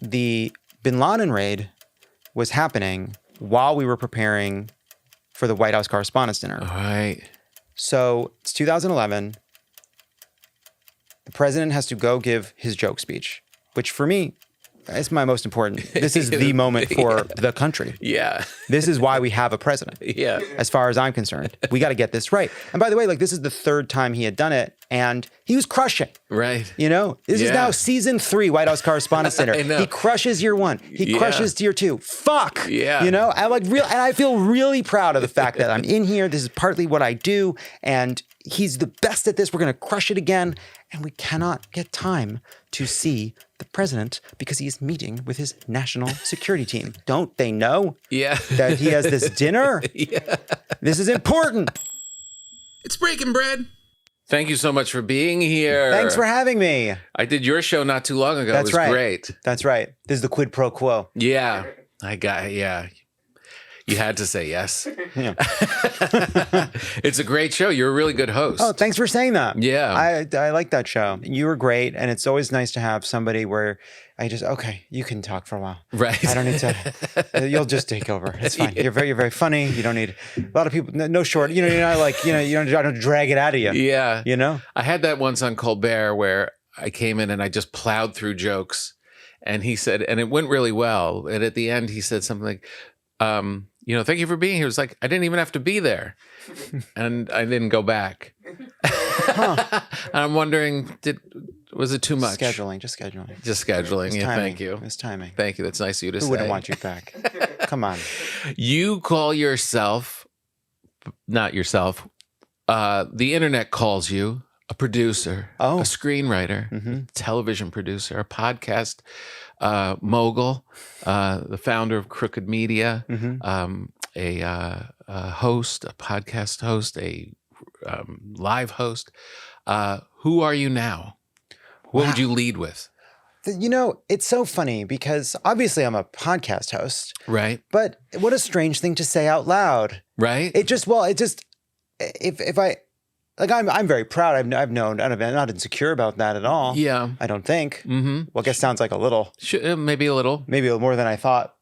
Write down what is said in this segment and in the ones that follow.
the Bin Laden raid was happening while we were preparing for the White House Correspondents' Dinner. All right. So it's 2011. The president has to go give his joke speech, which for me is my most important. This is the moment for the country. Yeah. This is why we have a president. Yeah. As far as I'm concerned, we got to get this right. And by the way, like this is the third time he had done it, and he was crushing. Right. You know, this is now season 3 White House Correspondents' Dinner. I know. He crushes year 1. He crushes year 2. Fuck. Yeah. You know, and I feel really proud of the fact that I'm in here. This is partly what I do, and he's the best at this. We're going to crush it again. And we cannot get time to see the president because he is meeting with his national security team. Don't they know that he has this dinner? Yeah. This is important. It's breaking bread. Thank you so much for being here. Thanks for having me. I did your show not too long ago. That's it was right. great. That's right. This is the quid pro quo. Yeah. You had to say yes. Yeah. It's a great show. You're a really good host. Oh, thanks for saying that. Yeah. I like that show. You were great. And it's always nice to have somebody where okay, you can talk for a while. Right. I don't need to, you'll just take over. It's fine. Yeah. You're very funny. You don't need a lot of people, no short, you know, you're not like, you know, you don't drag it out of you. Yeah. You know? I had that once on Colbert where I came in and I just plowed through jokes, and he said, and it went really well. And at the end, he said something like, you know, thank you for being here. It was like, I didn't even have to be there. And I didn't go back. Huh. I'm wondering, was it too much? Just scheduling. Yeah, thank you. It's timing. Thank you. That's nice of you to say. Who wouldn't want you back? Come on. You call yourself, not yourself, the internet calls you a producer, a screenwriter, television producer, a podcast mogul, the founder of Crooked Media, a host, a podcast host, a live host. Who are you now? What would you lead with? You know, it's so funny because obviously I'm a podcast host. Right. But what a strange thing to say out loud. Right. If I, like, I'm very proud. I'm not insecure about that at all. Yeah. I don't think. Mm-hmm. Well, I guess sounds like a little. Maybe a little. Maybe a little more than I thought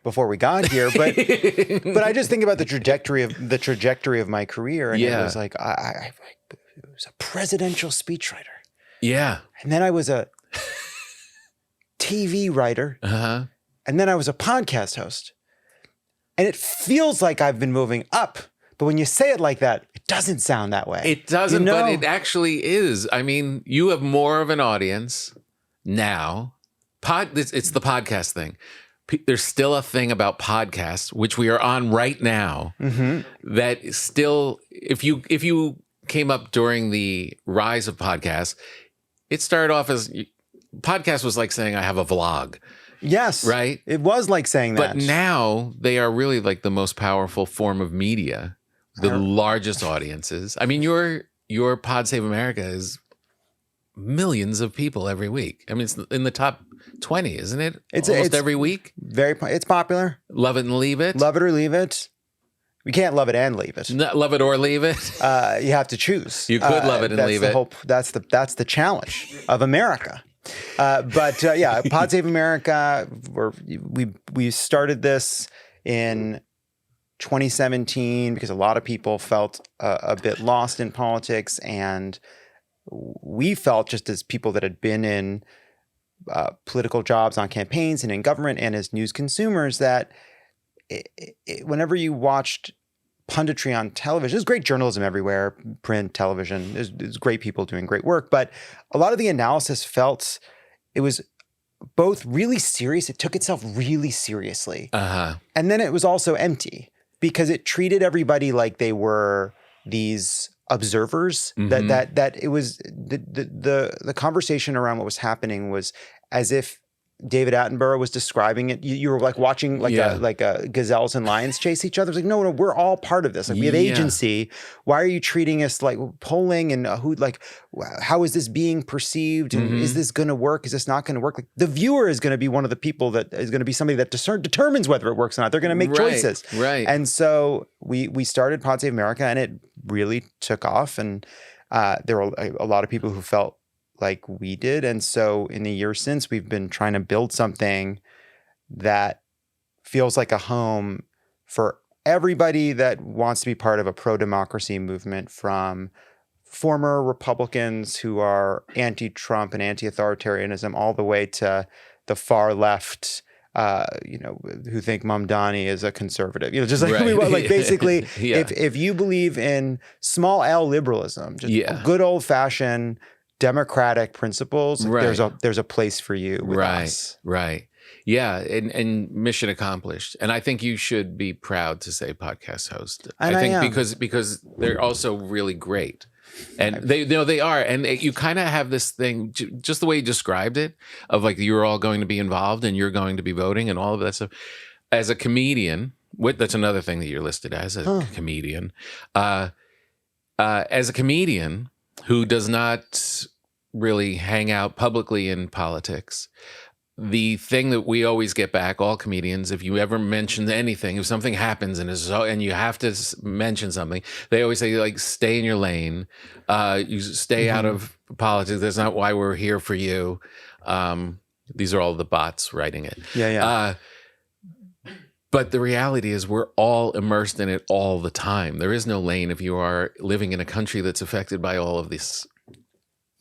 before we got here. But but I just think about the trajectory of my career, and it was like I was a presidential speechwriter. Yeah. And then I was a TV writer. Uh-huh. And then I was a podcast host. And it feels like I've been moving up. But when you say it like that, it doesn't sound that way. It doesn't, you know? but it actually is. I mean, you have more of an audience now. It's the podcast thing. There's still a thing about podcasts, which we are on right now, that still, if you came up during the rise of podcasts, it started off as, podcast was like saying I have a vlog. Yes. Right? It was like saying that. But now they are really like the most powerful form of media, the largest audiences. I mean, your Pod Save America is millions of people every week. I mean, it's in the top 20, isn't it? It's every week. It's popular. Love it and leave it. Love it or leave it. We can't love it and leave it. Love it or leave it. You have to choose. You could love it and leave it. That's the challenge of America. Yeah, Pod Save America. We started this in 2017 because a lot of people felt a bit lost in politics, and we felt, just as people that had been in political jobs on campaigns and in government and as news consumers, that whenever you watched punditry on television, there's great journalism everywhere, print, television, there's great people doing great work, but a lot of the analysis felt it was both really serious, it took itself really seriously, and then it was also empty because it treated everybody like they were these observers, that it was the conversation around what was happening was as if David Attenborough was describing it. You were like watching like a gazelles and lions chase each other. It's like, no, we're all part of this. Like we have agency. Why are you treating us like polling and how is this being perceived? And is this going to work? Is this not going to work? Like the viewer is going to be one of the people that is going to be somebody that determines whether it works or not. They're going to make choices. Right. And so we started Pod Save America, and it really took off. And there were a lot of people who felt like we did. And so in the years since, we've been trying to build something that feels like a home for everybody that wants to be part of a pro-democracy movement, from former Republicans who are anti-Trump and anti-authoritarianism all the way to the far left, who think Mamdani is a conservative. Just like we want, like basically, if you believe in small L liberalism, just good old fashioned democratic principles, like there's a place for you with us. Right. Yeah, and mission accomplished. And I think you should be proud to say podcast host. And I think am. because they're also really great. And they are. And you kind of have this thing, just the way you described it, of like you're all going to be involved and you're going to be voting and all of that stuff. As a comedian, that's another thing that you're listed as a comedian. As a comedian who does not really hang out publicly in politics, the thing that we always get back, all comedians, if you ever mention anything, if something happens and you have to mention something, they always say, like, stay in your lane. You stay out of politics. That's not why we're here for you. These are all the bots writing it. Yeah. But the reality is we're all immersed in it all the time. There is no lane if you are living in a country that's affected by all of this.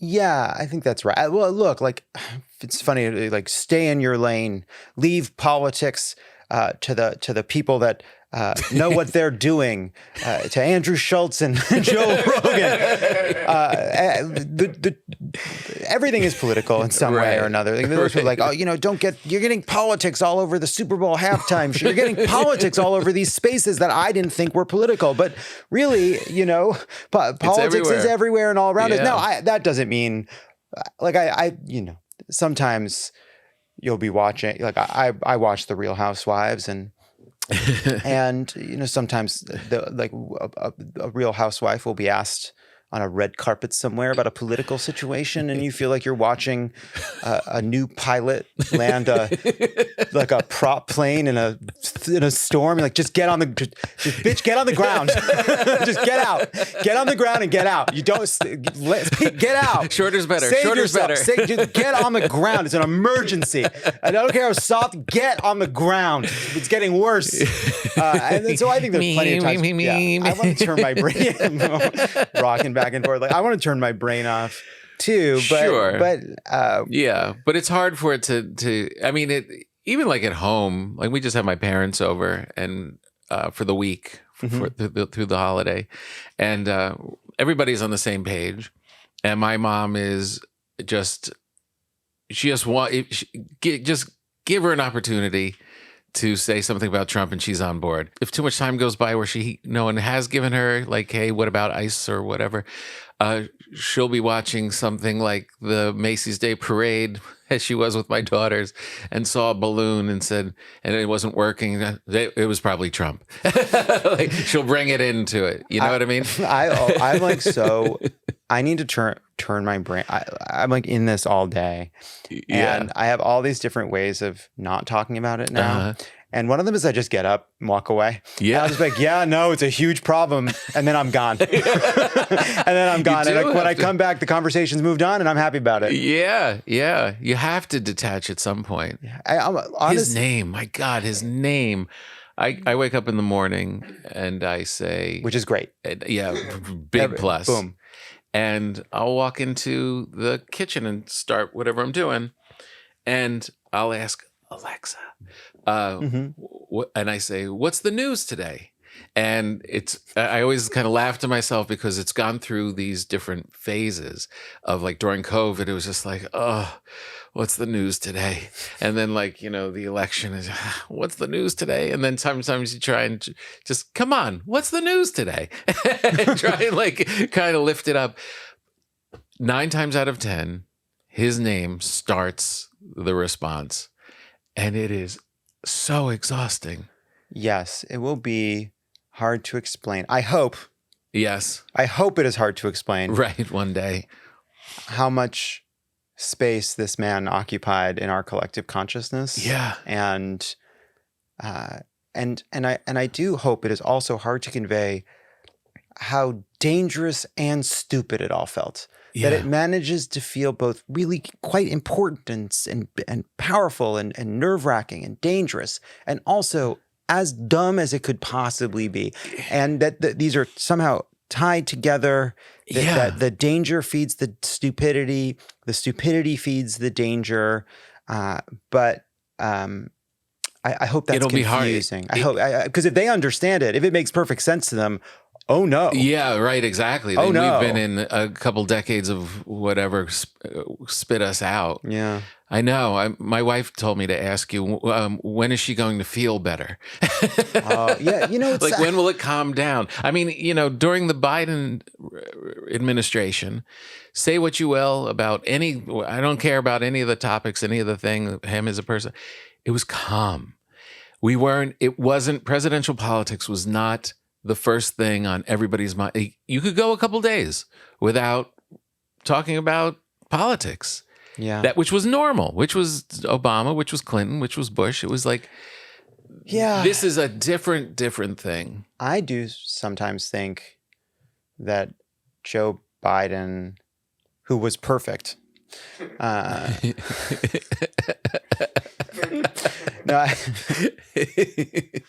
Yeah, I think that's right. Well, look, like, it's funny, like, stay in your lane, leave politics to the people that know what they're doing, to Andrew Schultz and Joe Rogan. Everything is political in some way or another. Like, those people are like, you're getting politics all over the Super Bowl halftime show. You're getting politics all over these spaces that I didn't think were political. But really, politics is everywhere and all around us. Now, that doesn't mean, like, sometimes you'll be watching, like, I watch The Real Housewives and sometimes a real housewife will be asked on a red carpet somewhere about a political situation, and you feel like you're watching a new pilot land a prop plane in a storm. You're like, just get on the bitch, get on the ground, just get out, get on the ground and get out. You don't get out. Shorter's better. Save Shorter's yourself. better. Just get on the ground. It's an emergency. I don't care how soft. Get on the ground. It's getting worse. And so I think there's plenty of times. I want to turn my brain rocking back and forth. Like, I want to turn my brain off too. But, sure. But but it's hard for it to. I mean, even like at home. Like, we just have my parents over and for the week through the holiday, and everybody's on the same page. And my mom is just give her an opportunity to say something about Trump and she's on board. If too much time goes by where no one has given her, like, hey, what about ICE or whatever, she'll be watching something like the Macy's Day Parade, as she was with my daughters, and saw a balloon and said, and it wasn't working, it was probably Trump. Like, she'll bring it into it. You know what I mean? I'm like, so I need to turn my brain. I'm like in this all day. And I have all these different ways of not talking about it now. And one of them is I just get up and walk away. Yeah. And I'll just be like, no, it's a huge problem. And then I'm gone. And then when I come back, the conversation's moved on and I'm happy about it. Yeah. You have to detach at some point. His name, my God, his name. I wake up in the morning and I say... Which is great. Big plus. Boom. And I'll walk into the kitchen and start whatever I'm doing. And I'll ask Alexa, and I say, what's the news today? And I always kind of laugh to myself because it's gone through these different phases of, like, during COVID, it was just like, oh, what's the news today? And then, like, the election is, what's the news today? And then sometimes you try and just, come on, what's the news today? And try and, like, kind of lift it up. 9 times out of 10, his name starts the response. And it is so exhausting. Yes, it will be hard to explain. I hope. Yes. I hope it is hard to explain. Right, one day. How much space this man occupied in our collective consciousness. Yeah. And I do hope it is also hard to convey how dangerous and stupid it all felt. that it manages to feel both really quite important and powerful and nerve-wracking and dangerous, and also as dumb as it could possibly be. And that these are somehow tied together, that the danger feeds the stupidity feeds the danger. But I hope that's It'll confusing. be hard. I hope, because if they understand it, if it makes perfect sense to them, oh no. Yeah, right, exactly. Oh, no. We've been in a couple decades of whatever spit us out. Yeah. I know. My wife told me to ask you, when is she going to feel better? Yeah, it's like, when will it calm down? I mean, during the Biden administration, say what you will about I don't care about any of the topics, any of the thing, him as a person. It was calm. Presidential politics was not the first thing on everybody's mind. You could go a couple days without talking about politics. Yeah. Which was normal, which was Obama, which was Clinton, which was Bush. It was like, this is a different thing. I do sometimes think that Joe Biden, who was perfect,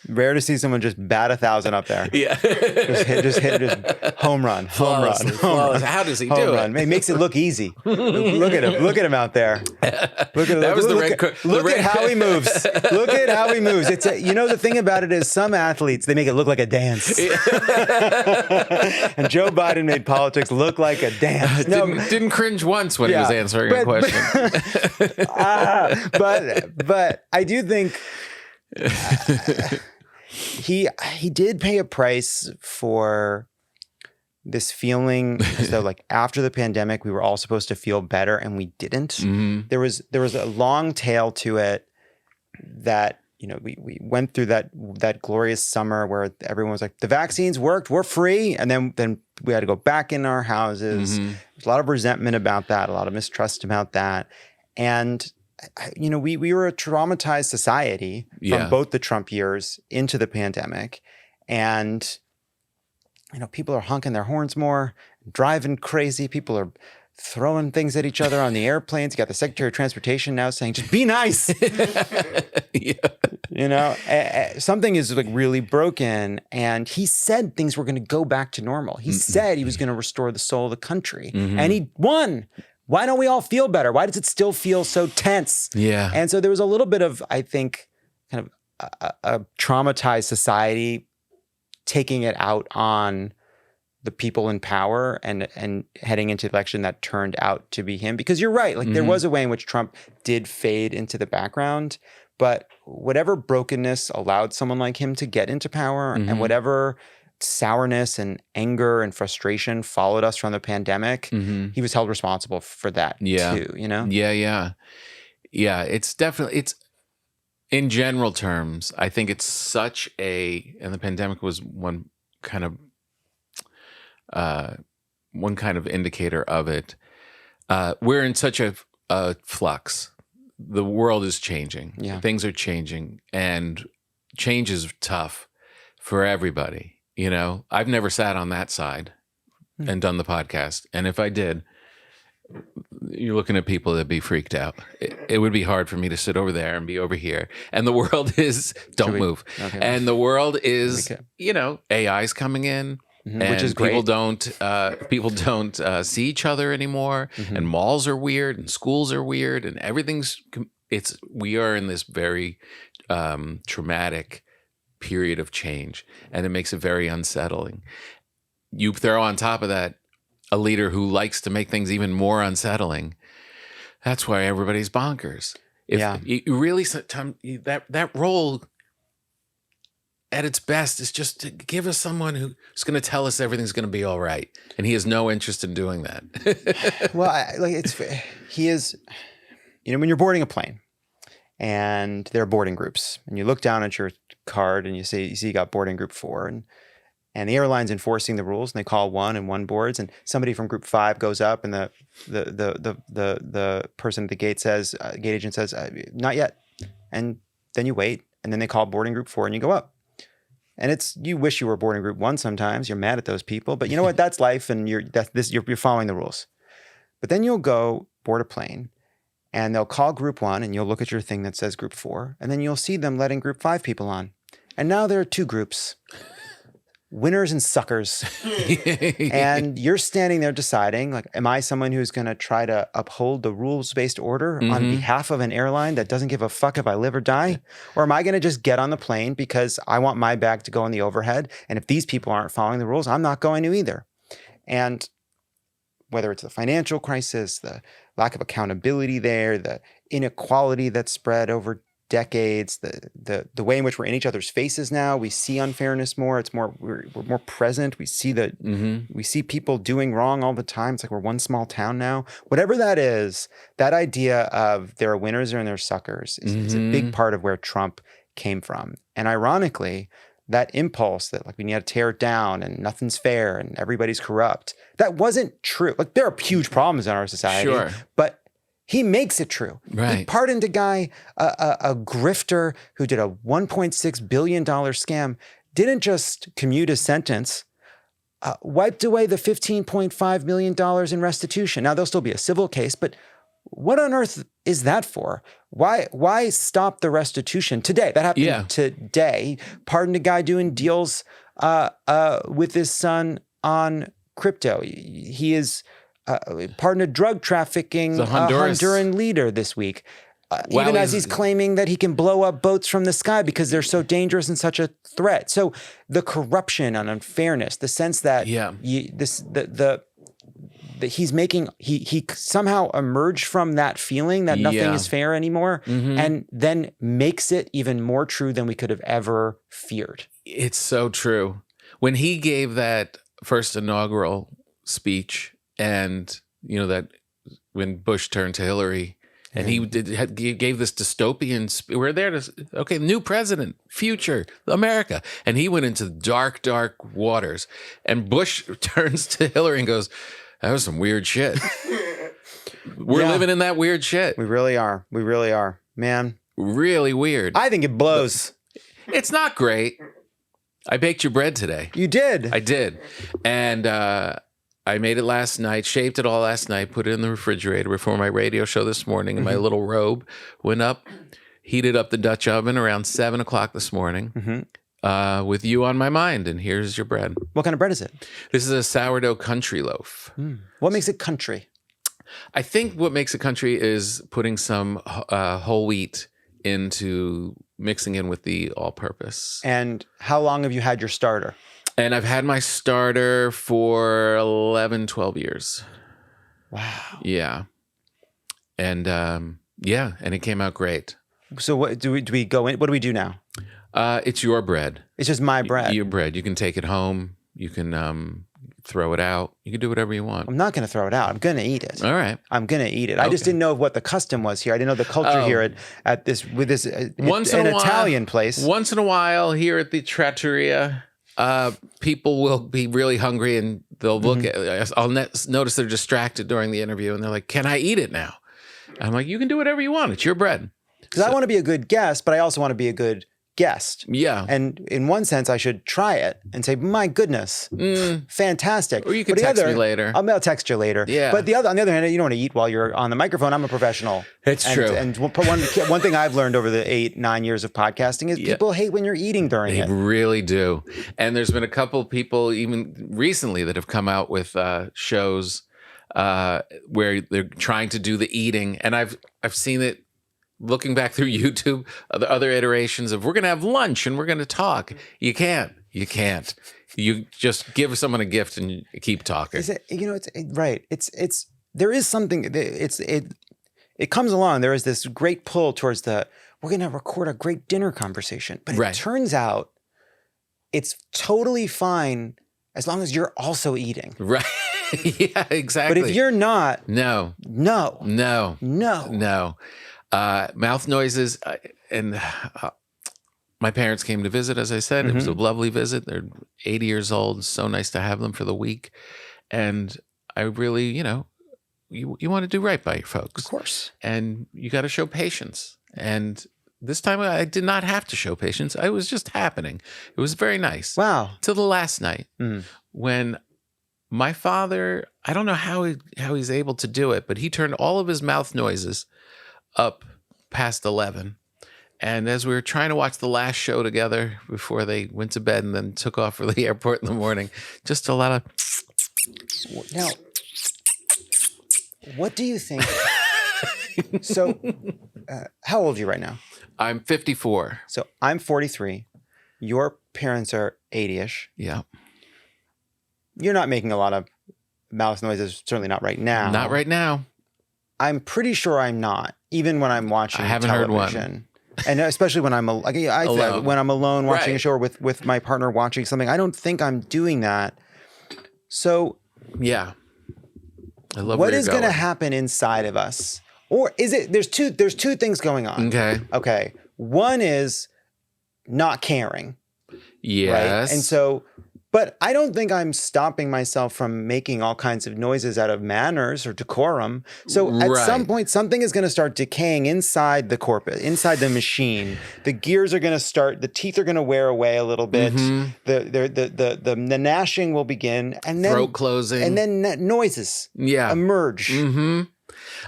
rare to see someone just bat 1,000 up there. Yeah, just hit home run. How does he do it? It makes it look easy. Look at him out there. Look at how he moves. Look at how he moves. It's the thing about it is some athletes, they make it look like a dance. And Joe Biden made politics look like a dance. Didn't cringe once when he was answering a question. But I do think he did pay a price for this feeling as though, like, after the pandemic we were all supposed to feel better and we didn't. Mm-hmm. There was a long tail to it that we went through that glorious summer where everyone was like, the vaccines worked, we're free, and then we had to go back in our houses. Mm-hmm. There's a lot of resentment about that, a lot of mistrust about that, and we were a traumatized society from both the Trump years into the pandemic, and people are honking their horns more, driving crazy. People are throwing things at each other on the airplanes. You got the Secretary of Transportation now saying, just be nice. Something is like really broken. And he said things were going to go back to normal. He said he was going to restore the soul of the country. And he won. Why don't we all feel better? Why does it still feel so tense? Yeah. And so there was a little bit of, I think, kind of a traumatized society taking it out on the people in power and heading into the election that turned out to be him. Because you're right, like there was a way in which Trump did fade into the background, but whatever brokenness allowed someone like him to get into power and whatever sourness and anger and frustration followed us from the pandemic, he was held responsible for that too, Yeah. It's definitely, in general terms, I think it's such and the pandemic was one kind of indicator of it. We're in such a flux. The world is changing. Yeah. Things are changing, and change is tough for everybody. I've never sat on that side and done the podcast. And if I did, you're looking at people that'd be freaked out. It would be hard for me to sit over there and be over here. And the world is, don't move. Okay. And the world is, AI's coming in. Which is great. People don't see each other anymore, and malls are weird, and schools are weird, and we are in this very traumatic period of change, and it makes it very unsettling. You throw on top of that a leader who likes to make things even more unsettling. That's why everybody's bonkers. You really, that role at its best is just to give us someone who's going to tell us everything's going to be all right, and he has no interest in doing that. Well, he is. When you're boarding a plane, and there are boarding groups, and you look down at your card and you see you got boarding group 4, and the airline's enforcing the rules, and they call 1 and 1 boards, and somebody from group 5 goes up, and the person at the gate agent says, not yet, and then you wait, and then they call boarding group 4, and you go up. And you wish you were boarding group 1 sometimes. You're mad at those people, but you know what? That's life, and you're following the rules. But then you'll go board a plane and they'll call group 1 and you'll look at your thing that says group 4 and then you'll see them letting group 5 people on. And now there are 2 groups, winners and suckers. And you're standing there deciding, like, am I someone who's going to try to uphold the rules-based order on behalf of an airline that doesn't give a fuck if I live or die? Or am I going to just get on the plane because I want my bag to go in the overhead? And if these people aren't following the rules, I'm not going to either. And whether it's the financial crisis, the lack of accountability there, the inequality that's spread over decades, the way in which we're in each other's faces now, we see unfairness more. It's more we're more present. We see we see people doing wrong all the time. It's like we're one small town now. Whatever that is, that idea of there are winners and there are suckers is a big part of where Trump came from. And ironically, that impulse that like we need to tear it down and nothing's fair and everybody's corrupt, that wasn't true. Like there are huge problems in our society, but he makes it true. Right. He pardoned a guy, a grifter who did a $1.6 billion scam, didn't just commute his sentence, wiped away the $15.5 million in restitution. Now, there'll still be a civil case, but what on earth is that for? Why stop the restitution today? That happened today. Pardoned a guy doing deals with his son on crypto. He is pardoned a drug trafficking Honduran leader this week. Even as he's claiming that he can blow up boats from the sky because they're so dangerous and such a threat. So the corruption and unfairness, the sense that he's making, he somehow emerged from that feeling that nothing is fair anymore and then makes it even more true than we could have ever feared. It's so true. When he gave that first inaugural speech and, you know, that when Bush turned to Hillary and he gave this dystopian, we're there to, new president, future, America. And he went into dark, dark waters and Bush turns to Hillary and goes, that was some weird shit. We're living in that weird shit. We really are. We really are, man. Really weird. I think it blows. It's not great. I baked your bread today. You did? I did. And I made it last night, shaped it all last night, put it in the refrigerator before my radio show this morning. And my little robe went up, heated up the Dutch oven around 7 o'clock this morning. With you on my mind, and here's your bread. What kind of bread is it? This is a sourdough country loaf. What makes it country? I think what makes it country is putting some whole wheat into mixing in with the all-purpose. And how long have you had your starter? And I've had my starter for 11, 12 years. Wow. Yeah. And and it came out great. So what do we go in? What do we do now? It's your bread. It's just my bread. Your bread. You can take it home. You can throw it out. You can do whatever you want. I'm not going to throw it out. I'm going to eat it. All right. I'm going to eat it. I just didn't know what the custom was here. I didn't know the culture here at this Italian place. Once in a while here at the trattoria, people will be really hungry and they'll look at. I'll notice they're distracted during the interview and they're like, "Can I eat it now?" I'm like, "You can do whatever you want. It's your bread." Because I want to be a good guest, but I also want to be a good guest. Yeah. And in one sense, I should try it and say, my goodness, fantastic. Or you can text me later. I'll text you later. Yeah. But on the other hand, you don't want to eat while you're on the microphone. I'm a professional. It's true. And one thing I've learned over the 8-9 years of podcasting is people hate when you're eating during it. They really do. And there's been a couple of people even recently that have come out with shows where they're trying to do the eating. And I've seen it. Looking back through YouTube, the other iterations of we're going to have lunch and we're going to talk. You can't. You just give someone a gift and keep talking. Right. There is something. It comes along. There is this great pull towards we're going to record a great dinner conversation, but it turns out it's totally fine as long as you're also eating. Right. Yeah. Exactly. But if you're not, no. Mouth noises, and my parents came to visit, as I said. It was a lovely visit. They're 80 years old. So nice to have them for the week. And I really, you want to do right by your folks. Of course. And you got to show patience. And this time I did not have to show patience. It was just happening. It was very nice. Wow. Till the last night when my father, I don't know how he's able to do it, but he turned all of his mouth noises up past 11. And as we were trying to watch the last show together before they went to bed and then took off for the airport in the morning, just a lot of... Now, what do you think? So, how old are you right now? I'm 54. So I'm 43. Your parents are 80-ish. Yeah. You're not making a lot of mouth noises, certainly not right now. Not right now. I'm pretty sure I'm not, even when I'm watching haven't television. heard one. And especially when I'm alone. When I'm alone watching a show or with my partner watching something, I don't think I'm doing that. So yeah, I love what is going to happen inside of us? Or is it there's two things going on. Okay. One is not caring. Yes. Right? And so, but I don't think I'm stopping myself from making all kinds of noises out of manners or decorum. So at some point, something is going to start decaying inside the corpus, inside the machine. The gears are going to start, the teeth are going to wear away a little bit. The gnashing will begin. And then throat closing. And then noises emerge.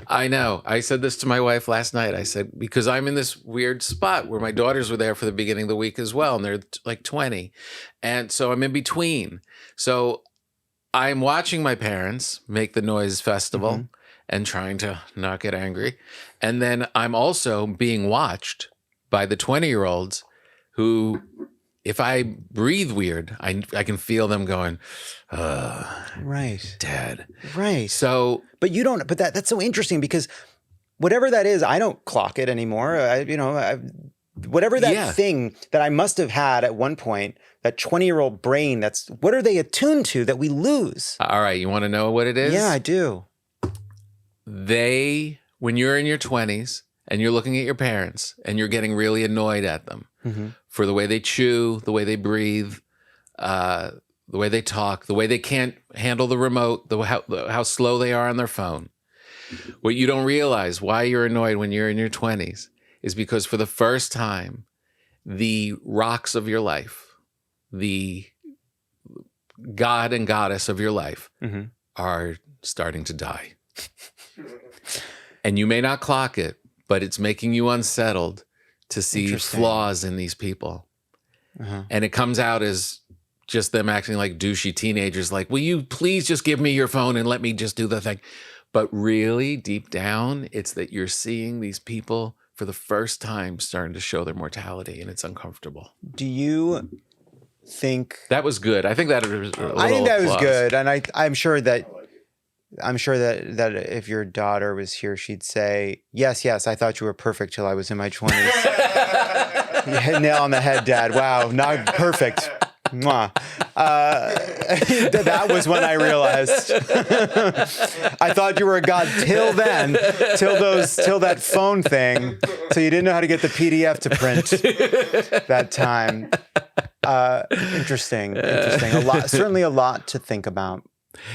I know. I said this to my wife last night. I said, because I'm in this weird spot where my daughters were there for the beginning of the week as well, and they're like 20. And so I'm in between. So I'm watching my parents make the noise festival and trying to not get angry. And then I'm also being watched by the 20-year-olds who, if I breathe weird, I can feel them going, right, Dad. Right. So, but you don't. But that's so interesting because whatever that is, I don't clock it anymore. Whatever that thing that I must have had at one point, that 20-year-old brain. That's what are they attuned to that we lose? All right, you want to know what it is? Yeah, I do. When you're in your 20s and you're looking at your parents and you're getting really annoyed at them for the way they chew, the way they breathe, the way they talk, the way they can't handle the remote, how slow they are on their phone. What you don't realize why you're annoyed when you're in your 20s is because for the first time, the rocks of your life, the god and goddess of your life are starting to die. And you may not clock it, but it's making you unsettled to see flaws in these people. And it comes out as just them acting like douchey teenagers, like, will you please just give me your phone and let me just do the thing? But really, deep down, it's that you're seeing these people for the first time starting to show their mortality, and it's uncomfortable. Do you think... That was good. I think that was I think that was good, and I'm sure that if your daughter was here, she'd say, yes, I thought you were perfect till I was in my 20s. You hit nail on the head, Dad. Wow, not perfect. Mwah. That was when I realized. I thought you were a god till then, till that phone thing. So you didn't know how to get the PDF to print that time. Interesting. Certainly a lot to think about.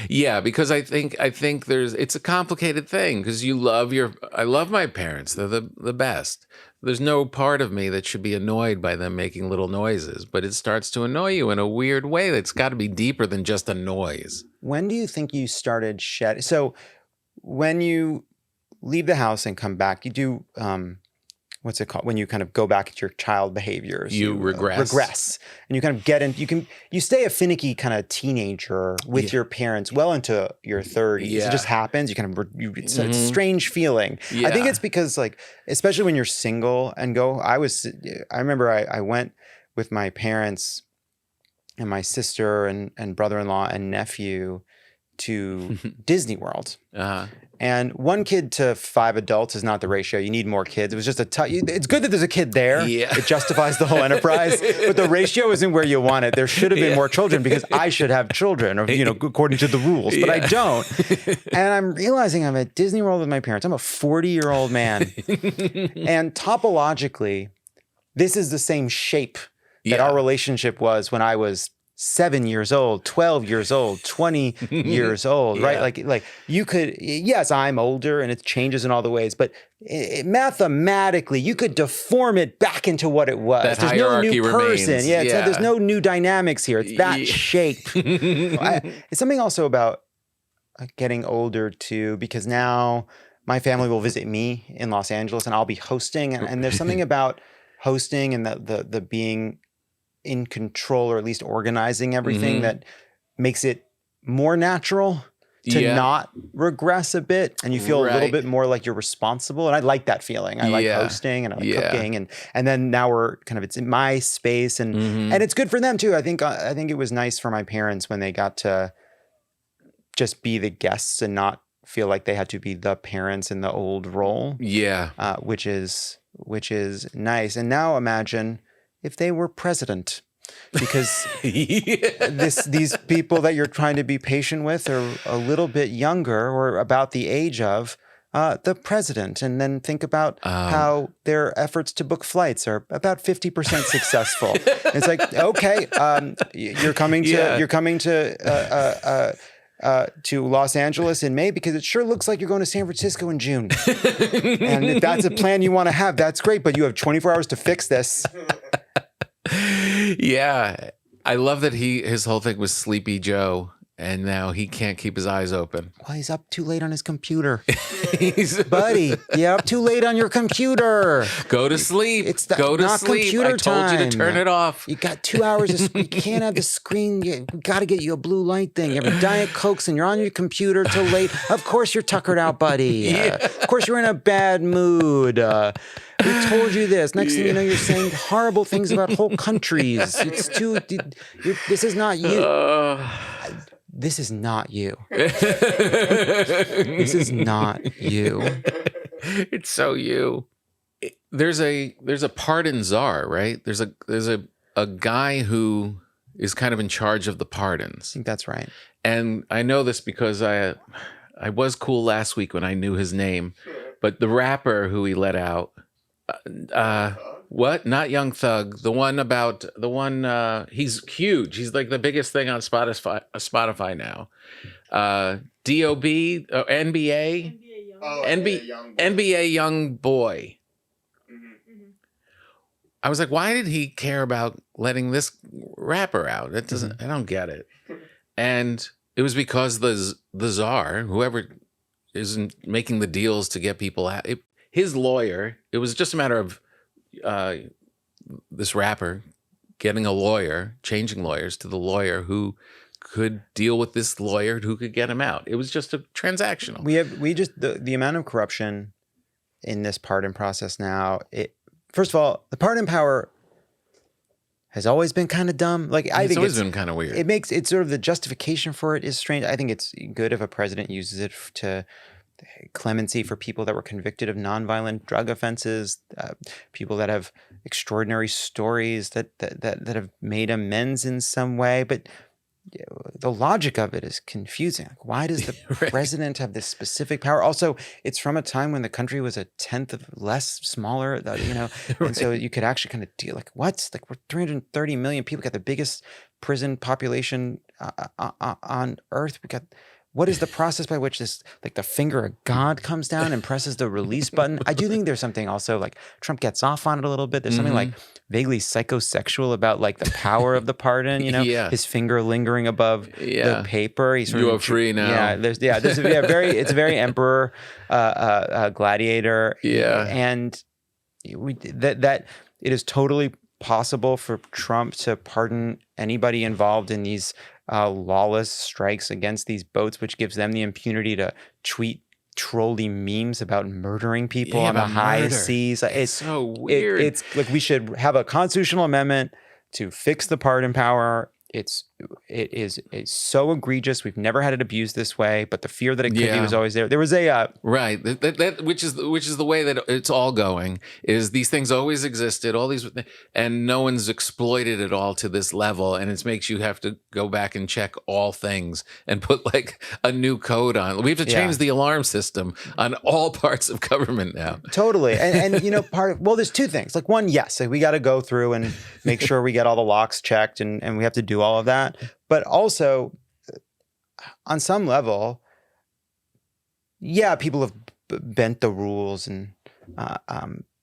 Yeah, because I think it's a complicated thing because I love my parents. They're the best. There's no part of me that should be annoyed by them making little noises, but it starts to annoy you in a weird way that's got to be deeper than just a noise. When do you think you started shedding? So when you leave the house and come back, you do, what's it called? When you kind of go back to your child behaviors. You regress. And you kind of get in, you stay a finicky kind of teenager with your parents well into your 30s. It just happens. It's a strange feeling. I think it's because like, especially when you're single and I remember I went with my parents and my sister and brother-in-law and nephew to Disney World. And 1 kid to 5 adults is not the ratio. You need more kids. It was just it's good that there's a kid there. Yeah. It justifies the whole enterprise. But the ratio isn't where you want it. There should have been more children because I should have children, or according to the rules. But I don't. And I'm realizing I'm at Disney World with my parents. I'm a 40-year-old man. And topologically, this is the same shape that our relationship was when I was 7 years old, 12 years old, 20 years old, right? Like you could, yes, I'm older and it changes in all the ways, but mathematically you could deform it back into what it was. That There's no new person. remains. Yeah, there's no new dynamics here. It's that shape. It's something also about getting older too, because now my family will visit me in Los Angeles and I'll be hosting. And there's something about hosting and the being in control, or at least organizing everything, that makes it more natural to not regress a bit, and you feel a little bit more like you're responsible. And I like that feeling. I like hosting and I like cooking, and then now we're kind of, it's in my space, and it's good for them too. I think it was nice for my parents when they got to just be the guests and not feel like they had to be the parents in the old role. Which is nice. And now imagine if they were president, because these people that you're trying to be patient with are a little bit younger or about the age of the president. And then think about how their efforts to book flights are about 50% successful. It's like, okay, you're coming to Los Angeles in May because it sure looks like you're going to San Francisco in June. And if that's a plan you want to have, that's great, but you have 24 hours to fix this. Yeah. I love that his whole thing was Sleepy Joe, and now he can't keep his eyes open. Well, he's up too late on his computer. Buddy, you're up too late on your computer. Go to sleep. Go to sleep. Computer I told you to turn it off. You got 2 hours. You can't have the screen. You got to get you a blue light thing. You have a Diet Cokes and you're on your computer till late. Of course you're tuckered out, buddy. Of course you're in a bad mood. We told you this. Next thing you know, you're saying horrible things about whole countries. This is not you. This is not you. This is not you. It's so you. There's a pardon czar, right? There's a guy who is kind of in charge of the pardons. I think that's right. And I know this because I was cool last week when I knew his name, but the rapper who he let out, what? Not Young Thug. The one, he's huge. He's like the biggest thing on Spotify now. D.O.B. NBA? NBA Young Boy. I was like, why did he care about letting this rapper out? It doesn't, I don't get it. And it was because the czar, whoever isn't making the deals to get people out, his lawyer, it was just a matter of this rapper getting a lawyer, changing lawyers to the lawyer who could deal with this lawyer who could get him out. It was just a transactional. The amount of corruption in this pardon process now, first of all, the pardon power has always been kind of dumb. Like I think it's always been kind of weird. It's sort of the justification for it is strange. I think it's good if a president uses it to clemency for people that were convicted of nonviolent drug offenses, people that have extraordinary stories that have made amends in some way. But the logic of it is confusing. Like, why does the president have this specific power? Also, it's from a time when the country was a tenth of smaller, and so you could actually kind of deal like, what's like, we're 330 million people, got the biggest prison population on earth. We got, what is the process by which this, like the finger of God comes down and presses the release button? I do think there's something also like Trump gets off on it a little bit. There's something like vaguely psychosexual about like the power of the pardon, his finger lingering above the paper. He's sort you of, are free now. It's very emperor, gladiator. Yeah. And that it is totally possible for Trump to pardon anybody involved in these lawless strikes against these boats, which gives them the impunity to tweet trolly memes about murdering people on the high seas. It's so weird. It's like we should have a constitutional amendment to fix the pardon power. It is so egregious. We've never had it abused this way, but the fear that it could be was always there. There was a right that which is the way that it's all going. Is these things always existed, all these, and no one's exploited it all to this level, and it makes you have to go back and check all things and put like a new code on. We have to change the alarm system on all parts of government now. Totally, and there's two things. Like one, yes, like we got to go through and make sure we get all the locks checked, and we have to do all of that. that. But also, on some level, yeah, people have bent the rules, and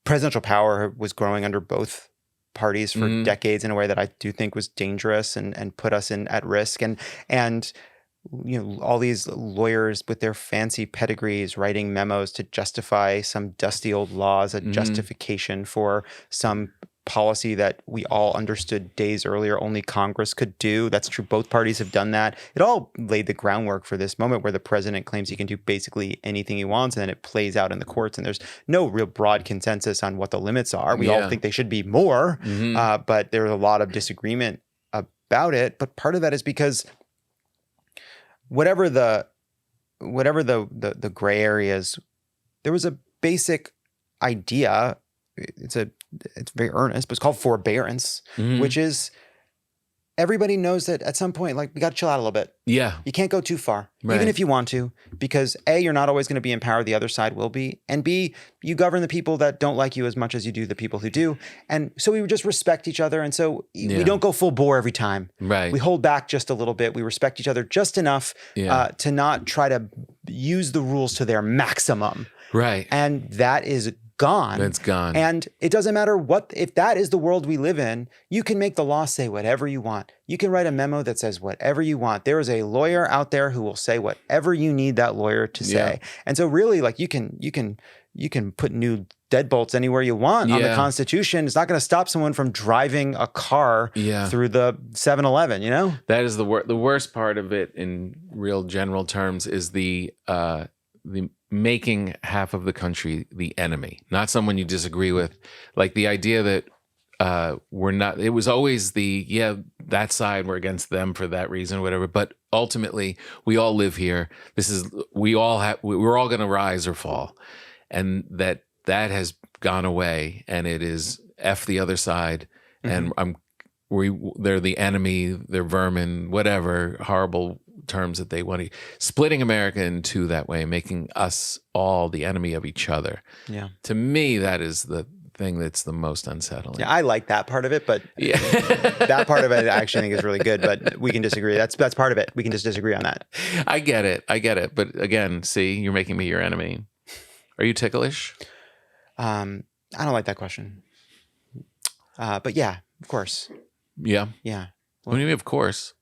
presidential power was growing under both parties for decades in a way that I do think was dangerous and put us at risk. And all these lawyers with their fancy pedigrees writing memos to justify some dusty old law as a justification for some policy that we all understood days earlier only Congress could do. That's true. Both parties have done that. It all laid the groundwork for this moment where the president claims he can do basically anything he wants, and then it plays out in the courts, and there's no real broad consensus on what the limits are. We all think they should be more, but there's a lot of disagreement about it. But part of that is because whatever the gray areas, there was a basic idea. It's very earnest, but it's called forbearance, which is everybody knows that at some point, like, we got to chill out a little bit. Yeah. You can't go too far, even if you want to, because A, you're not always going to be in power. The other side will be. And B, you govern the people that don't like you as much as you do the people who do. And so we just respect each other. And so we don't go full bore every time. Right. We hold back just a little bit. We respect each other just enough to not try to use the rules to their maximum. Right. And that is gone. It's gone. And it doesn't matter if that is the world we live in, you can make the law say whatever you want. You can write a memo that says whatever you want. There is a lawyer out there who will say whatever you need that lawyer to say. And so really, like, you can put new deadbolts anywhere you want on the Constitution. It's not going to stop someone from driving a car through the 7-Eleven, That is the worst part of it in real general terms is the making half of the country the enemy, not someone you disagree with. Like the idea that we're not, it was always that side, we're against them for that reason, whatever. But ultimately, we all live here. We're all going to rise or fall. And that has gone away, and it is F the other side. And they're the enemy, they're vermin, whatever horrible terms that they want to, splitting America in two that way, making us all the enemy of each other. Yeah. To me, that is the thing that's the most unsettling. Yeah, I like that part of it, but that part of it I actually think is really good, but we can disagree. That's part of it. We can just disagree on that. I get it. But again, see, you're making me your enemy. Are you ticklish? I don't like that question. But yeah, of course. Yeah. Yeah. What do you mean, of course?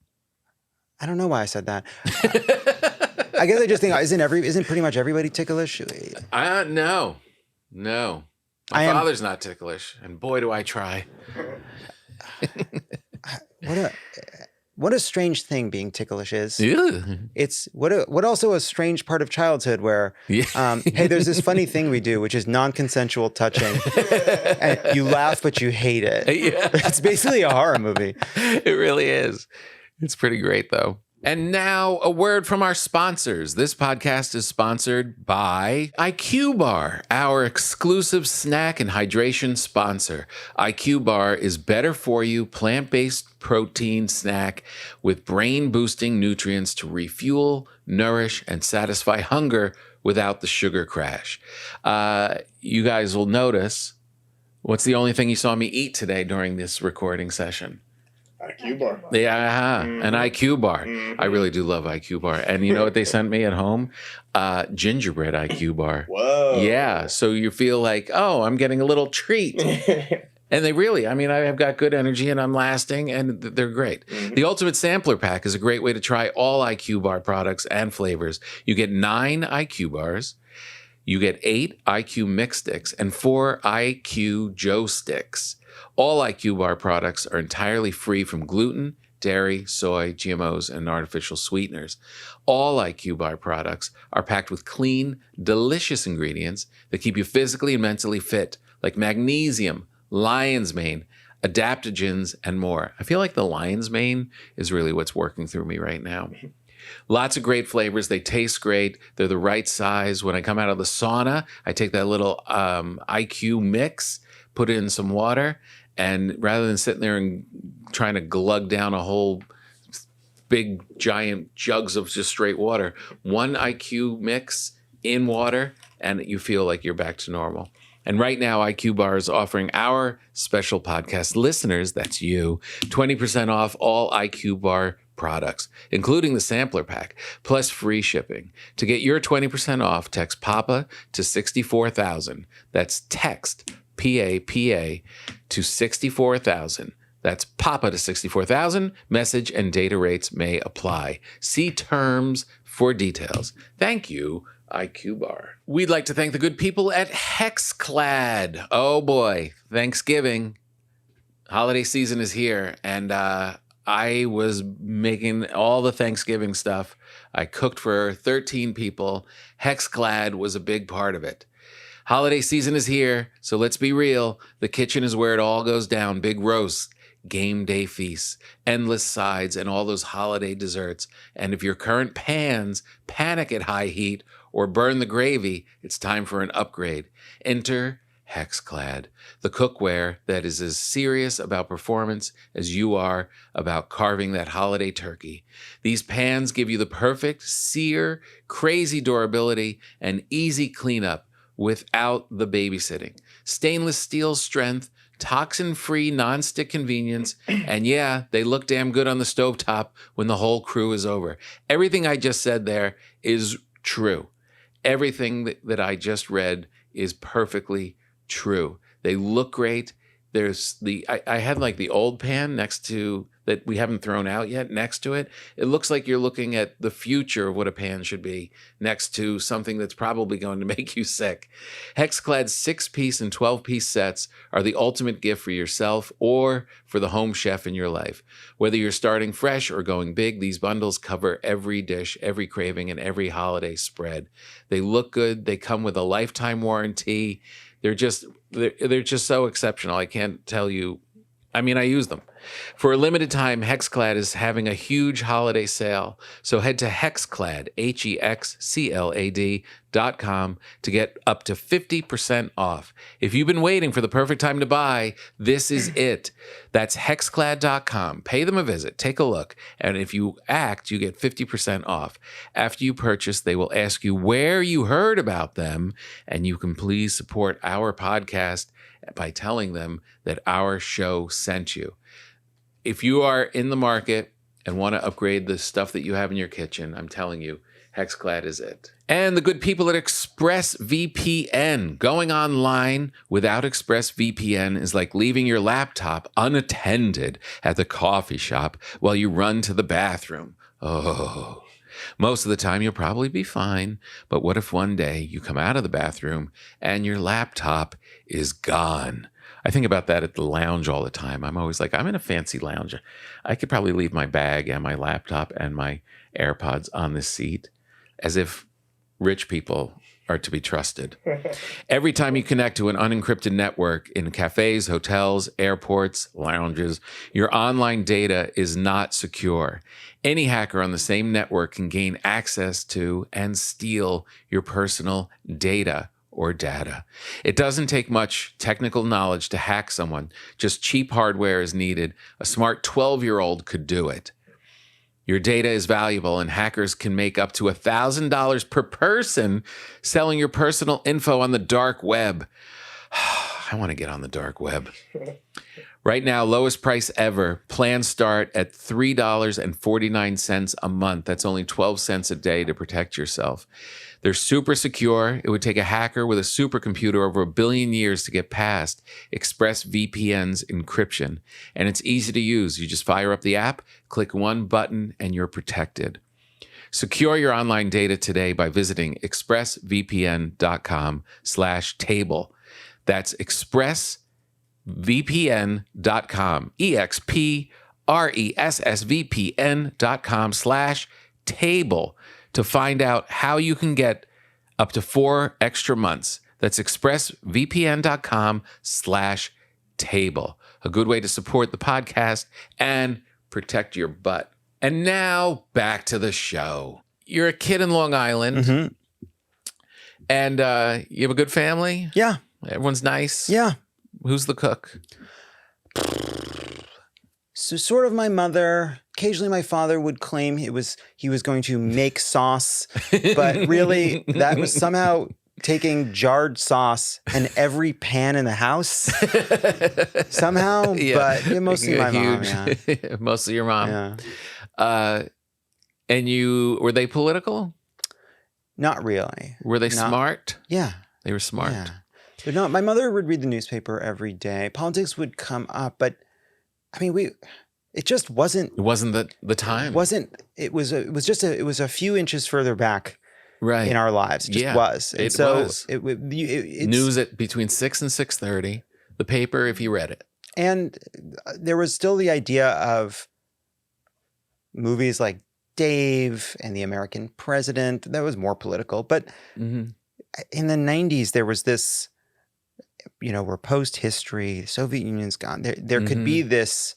I don't know why I said that. I guess I just think isn't pretty much everybody ticklish? No. My father's not ticklish, and boy, do I try. What a strange thing being ticklish is. Yeah. It's what also a strange part of childhood where, hey, there's this funny thing we do, which is non-consensual touching. And you laugh, but you hate it. Yeah. It's basically a horror movie. It really is. It's pretty great, though. And now a word from our sponsors. This podcast is sponsored by IQBAR, our exclusive snack and hydration sponsor. IQBAR is better for you, plant-based protein snack with brain-boosting nutrients to refuel, nourish, and satisfy hunger without the sugar crash. You guys will notice, what's the only thing you saw me eat today during this recording session? IQBAR. Yeah, an IQBAR. I really do love IQBAR. And you know what they sent me at home? Gingerbread IQBAR. Whoa. Yeah, so you feel like, oh, I'm getting a little treat. And they really, I have got good energy and I'm lasting and they're great. The Ultimate Sampler Pack is a great way to try all IQBAR products and flavors. You get 9 IQBARs. You get 8 IQ Mix Sticks and 4 IQ Joe Sticks. All IQBAR products are entirely free from gluten, dairy, soy, GMOs, and artificial sweeteners. All IQBAR products are packed with clean, delicious ingredients that keep you physically and mentally fit, like magnesium, lion's mane, adaptogens, and more. I feel like the lion's mane is really what's working through me right now. Lots of great flavors. They taste great. They're the right size. When I come out of the sauna, I take that little IQ mix, put it in some water, and rather than sitting there and trying to glug down a whole big giant jugs of just straight water, one IQ mix in water, and you feel like you're back to normal. And right now, IQBAR is offering our special podcast listeners, that's you, 20% off all IQBAR products, including the sampler pack, plus free shipping. To get your 20% off, text PAPA to 64,000. That's text PAPA to 64,000. That's PAPA to 64,000. Message and data rates may apply. See terms for details. Thank you, IQBAR. We'd like to thank the good people at Hexclad. Oh boy, Thanksgiving. Holiday season is here, and I was making all the Thanksgiving stuff. I cooked for 13 people. Hexclad was a big part of it. Holiday season is here, so let's be real. The kitchen is where it all goes down. Big roasts, game day feasts, endless sides, and all those holiday desserts. And if your current pans panic at high heat or burn the gravy, it's time for an upgrade. Enter Hexclad, the cookware that is as serious about performance as you are about carving that holiday turkey. These pans give you the perfect sear, crazy durability, and easy cleanup without the babysitting. Stainless steel strength, toxin-free nonstick convenience, and yeah, they look damn good on the stovetop when the whole crew is over. Everything I just said there is true. Everything that I just read is perfectly true. They look great. There's I had like the old pan next to that we haven't thrown out yet next to it. It looks like you're looking at the future of what a pan should be next to something that's probably going to make you sick. Hexclad's 6-piece and 12-piece sets are the ultimate gift for yourself or for the home chef in your life. Whether you're starting fresh or going big, these bundles cover every dish, every craving, and every holiday spread. They look good. They come with a lifetime warranty. They're just so exceptional. I can't tell you. I mean, I use them. For a limited time, Hexclad is having a huge holiday sale. So head to Hexclad, HEXCLAD.com to get up to 50% off. If you've been waiting for the perfect time to buy, this is it. That's Hexclad.com. Pay them a visit. Take a look. And if you act, you get 50% off. After you purchase, they will ask you where you heard about them. And you can please support our podcast by telling them that our show sent you. If you are in the market and want to upgrade the stuff that you have in your kitchen, I'm telling you, Hexclad is it. And the good people at ExpressVPN. Going online without ExpressVPN is like leaving your laptop unattended at the coffee shop while you run to the bathroom. Oh. Most of the time, you'll probably be fine. But what if one day you come out of the bathroom and your laptop is gone? I think about that at the lounge all the time. I'm always like, I'm in a fancy lounge. I could probably leave my bag and my laptop and my AirPods on the seat, as if rich people are to be trusted. Every time you connect to an unencrypted network in cafes, hotels, airports, lounges, your online data is not secure. Any hacker on the same network can gain access to and steal your personal data or data. It doesn't take much technical knowledge to hack someone. Just cheap hardware is needed. A smart 12-year-old could do it. Your data is valuable, and hackers can make up to $1,000 per person selling your personal info on the dark web. I want to get on the dark web. Right now, lowest price ever. Plans start at $3.49 a month. That's only 12 cents a day to protect yourself. They're super secure. It would take a hacker with a supercomputer over 1 billion years to get past ExpressVPN's encryption. And it's easy to use. You just fire up the app, click one button, and you're protected. Secure your online data today by visiting expressvpn.com/table. That's expressvpn.com, expressvpn.com/table to find out how you can get up to 4 extra months. That's expressvpn.com/table. A good way to support the podcast and protect your butt. And now back to the show. You're a kid in Long Island, and you have a good family? Yeah. Everyone's nice? Yeah. Who's the cook? So sort of my mother. Occasionally my father would claim he was going to make sauce, but really that was somehow taking jarred sauce in every pan in the house somehow, but mostly my mom. Yeah. Mostly your mom. Yeah. And were they political? Not really. Were they smart? Yeah. They were smart. Yeah. But no, my mother would read the newspaper every day. Politics would come up, but I mean, it just wasn't. It wasn't the time. It was a few inches further back. Right. In our lives. It just was. And it's news at between 6 and 6:30. The paper, if you read it. And there was still the idea of movies like Dave and The American President. That was more political. But in the 90s, there was this, we're post-history, the Soviet Union's gone. There could be this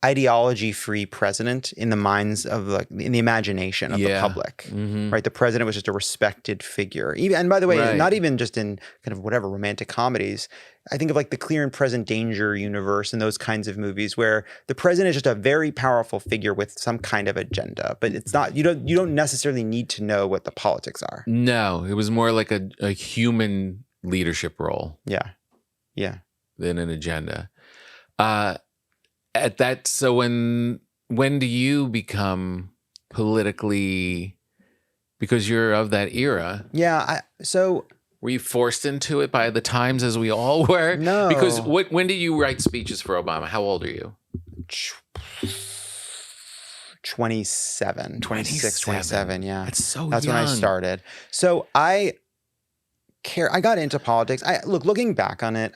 ideology-free president in the minds of in the imagination of the public, right? The president was just a respected figure. And by the way, not even just in kind of whatever romantic comedies. I think of the Clear and Present Danger universe and those kinds of movies where the president is just a very powerful figure with some kind of agenda, but it's not. You don't necessarily need to know what the politics are. No, it was more like a human leadership role. Yeah, than an agenda. So when do you become politically, because you're of that era? Yeah. Were you forced into it by the times as we all were? No. Because when did you write speeches for Obama? How old are you? 27, 26, 27. Yeah. That's young. That's when I started. So I got into politics. Looking back on it,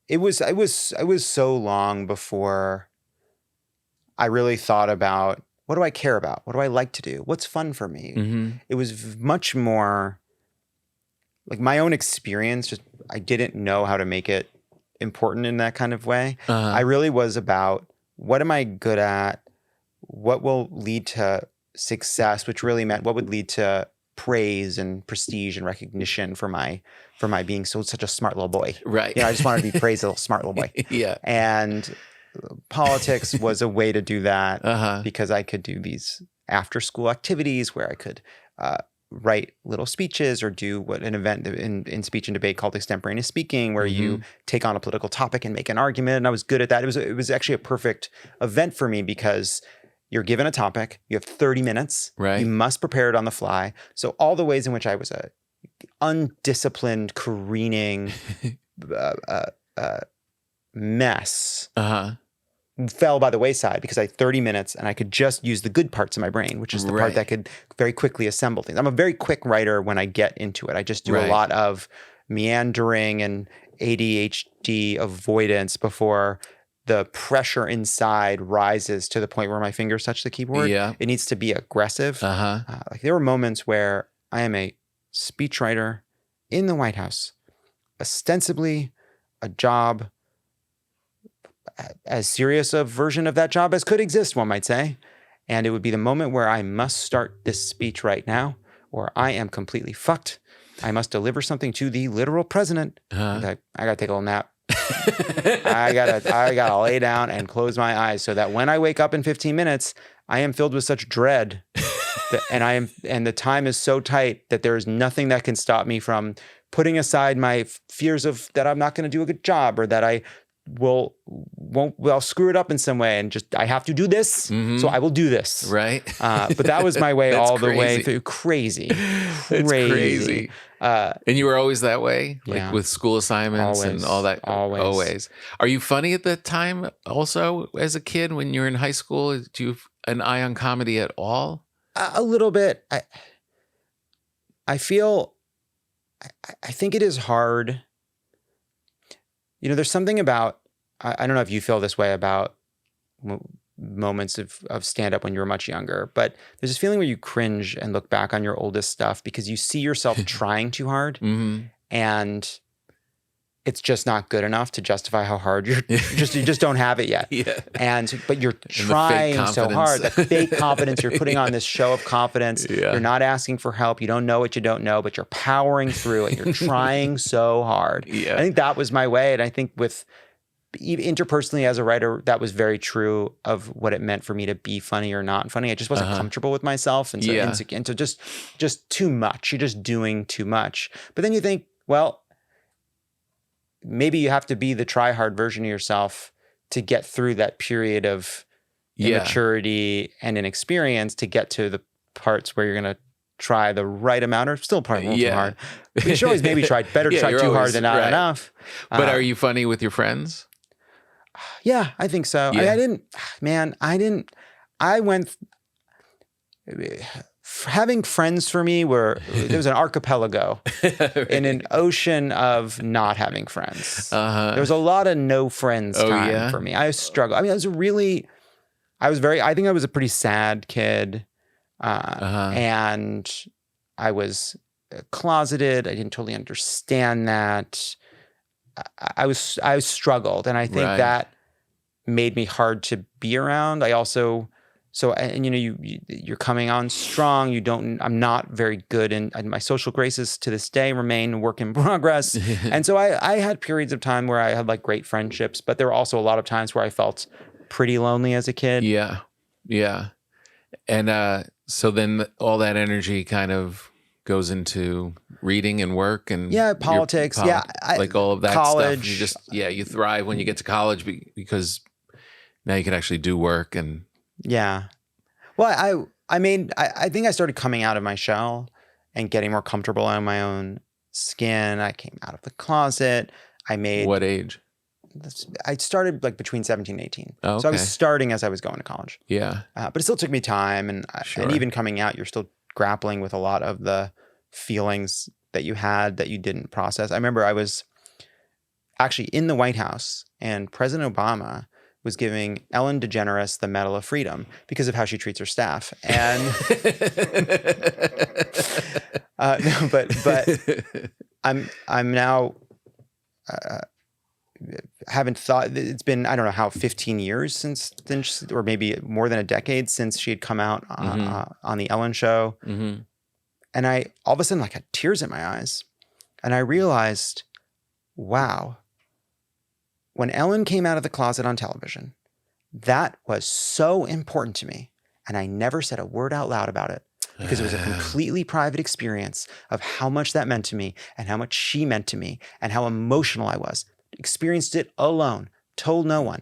It was so long before I really thought about, what do I care about? What do I like to do? What's fun for me? It was much more my own experience. Just I didn't know how to make it important in that kind of way. I really was about, what am I good at? What will lead to success? Which really meant what would lead to praise and prestige and recognition for my being such a smart little boy. Right. I just wanted to be praised, a little smart little boy. Yeah. And politics was a way to do that because I could do these after school activities where I could write little speeches or do an event in speech and debate called extemporaneous speaking, where you take on a political topic and make an argument. And I was good at that. It was actually a perfect event for me because you're given a topic, you have 30 minutes, right? You must prepare it on the fly. So all the ways in which I was a undisciplined, careening mess fell by the wayside because I had 30 minutes and I could just use the good parts of my brain, which is the part that could very quickly assemble things. I'm a very quick writer when I get into it. I just do a lot of meandering and ADHD avoidance before the pressure inside rises to the point where my fingers touch the keyboard. Yeah. It needs to be aggressive. There were moments where I am a speechwriter in the White House, ostensibly a job, as serious a version of that job as could exist, one might say. And it would be the moment where I must start this speech right now, or I am completely fucked. I must deliver something to the literal president. I gotta take a little nap. I gotta lay down and close my eyes so that when I wake up in 15 minutes, I am filled with such dread and the time is so tight that there is nothing that can stop me from putting aside my fears of that I'm not going to do a good job or that I I'll screw it up in some way and just I have to do this, so I will do this. Right. But that was my way all the way through. Crazy. And you were always that way, with school assignments and all that. Always. Are you funny at that time? Also, as a kid, when you were in high school, do you have an eye on comedy at all? A little bit. I think it is hard. There's something about, I don't know if you feel this way about moments of stand-up when you were much younger, but there's this feeling where you cringe and look back on your oldest stuff because you see yourself trying too hard and it's just not good enough to justify how hard you just don't have it yet. But you're trying so hard, that fake confidence, you're putting on this show of confidence. You're not asking for help. You don't know what you don't know, but you're powering through it. You're trying so hard. I think that was my way. And I think with interpersonally as a writer, that was very true of what it meant for me to be funny or not funny. I just wasn't comfortable with myself. And so insecure, and so just too much. You're just doing too much. But then you think, well, maybe you have to be the try-hard version of yourself to get through that period of immaturity and inexperience to get to the parts where you're going to try the right amount, or still probably won't too hard. But you should always maybe try too hard than not enough. But are you funny with your friends? Yeah, I think so. Yeah. Having friends for me there was an archipelago in an ocean of not having friends. There was a lot of no friends time for me. I struggled. I mean, I think I was a pretty sad kid. And I was closeted. I didn't totally understand that. I struggled, and I think that made me hard to be around. I also, you're coming on strong. I'm not very good, and my social graces to this day remain a work in progress. And so I had periods of time where I had like great friendships, but there were also a lot of times where I felt pretty lonely as a kid. Yeah. Yeah. And so then all that energy kind of goes into reading and work and politics. Like all of that college. Stuff. You thrive when you get to college because now you can actually do work and Well, I think I started coming out of my shell and getting more comfortable in my own skin. I came out of the closet. What age? I started like between 17 and 18. Oh, okay. So I was starting as I was going to college. Yeah. But it still took me time. And even coming out, you're still grappling with a lot of the feelings that you had that you didn't process. I remember I was actually in the White House and President Obama was giving Ellen DeGeneres the Medal of Freedom because of how she treats her staff. And but I'm now haven't thought, it's been, I don't know how, 15 years since, or maybe more than a decade since she had come out on the Ellen show. Mm-hmm. And I all of a sudden like had tears in my eyes. And I realized, wow, when Ellen came out of the closet on television, that was so important to me. And I never said a word out loud about it because it was a completely private experience of how much that meant to me and how much she meant to me and how emotional I was. Experienced it alone, told no one,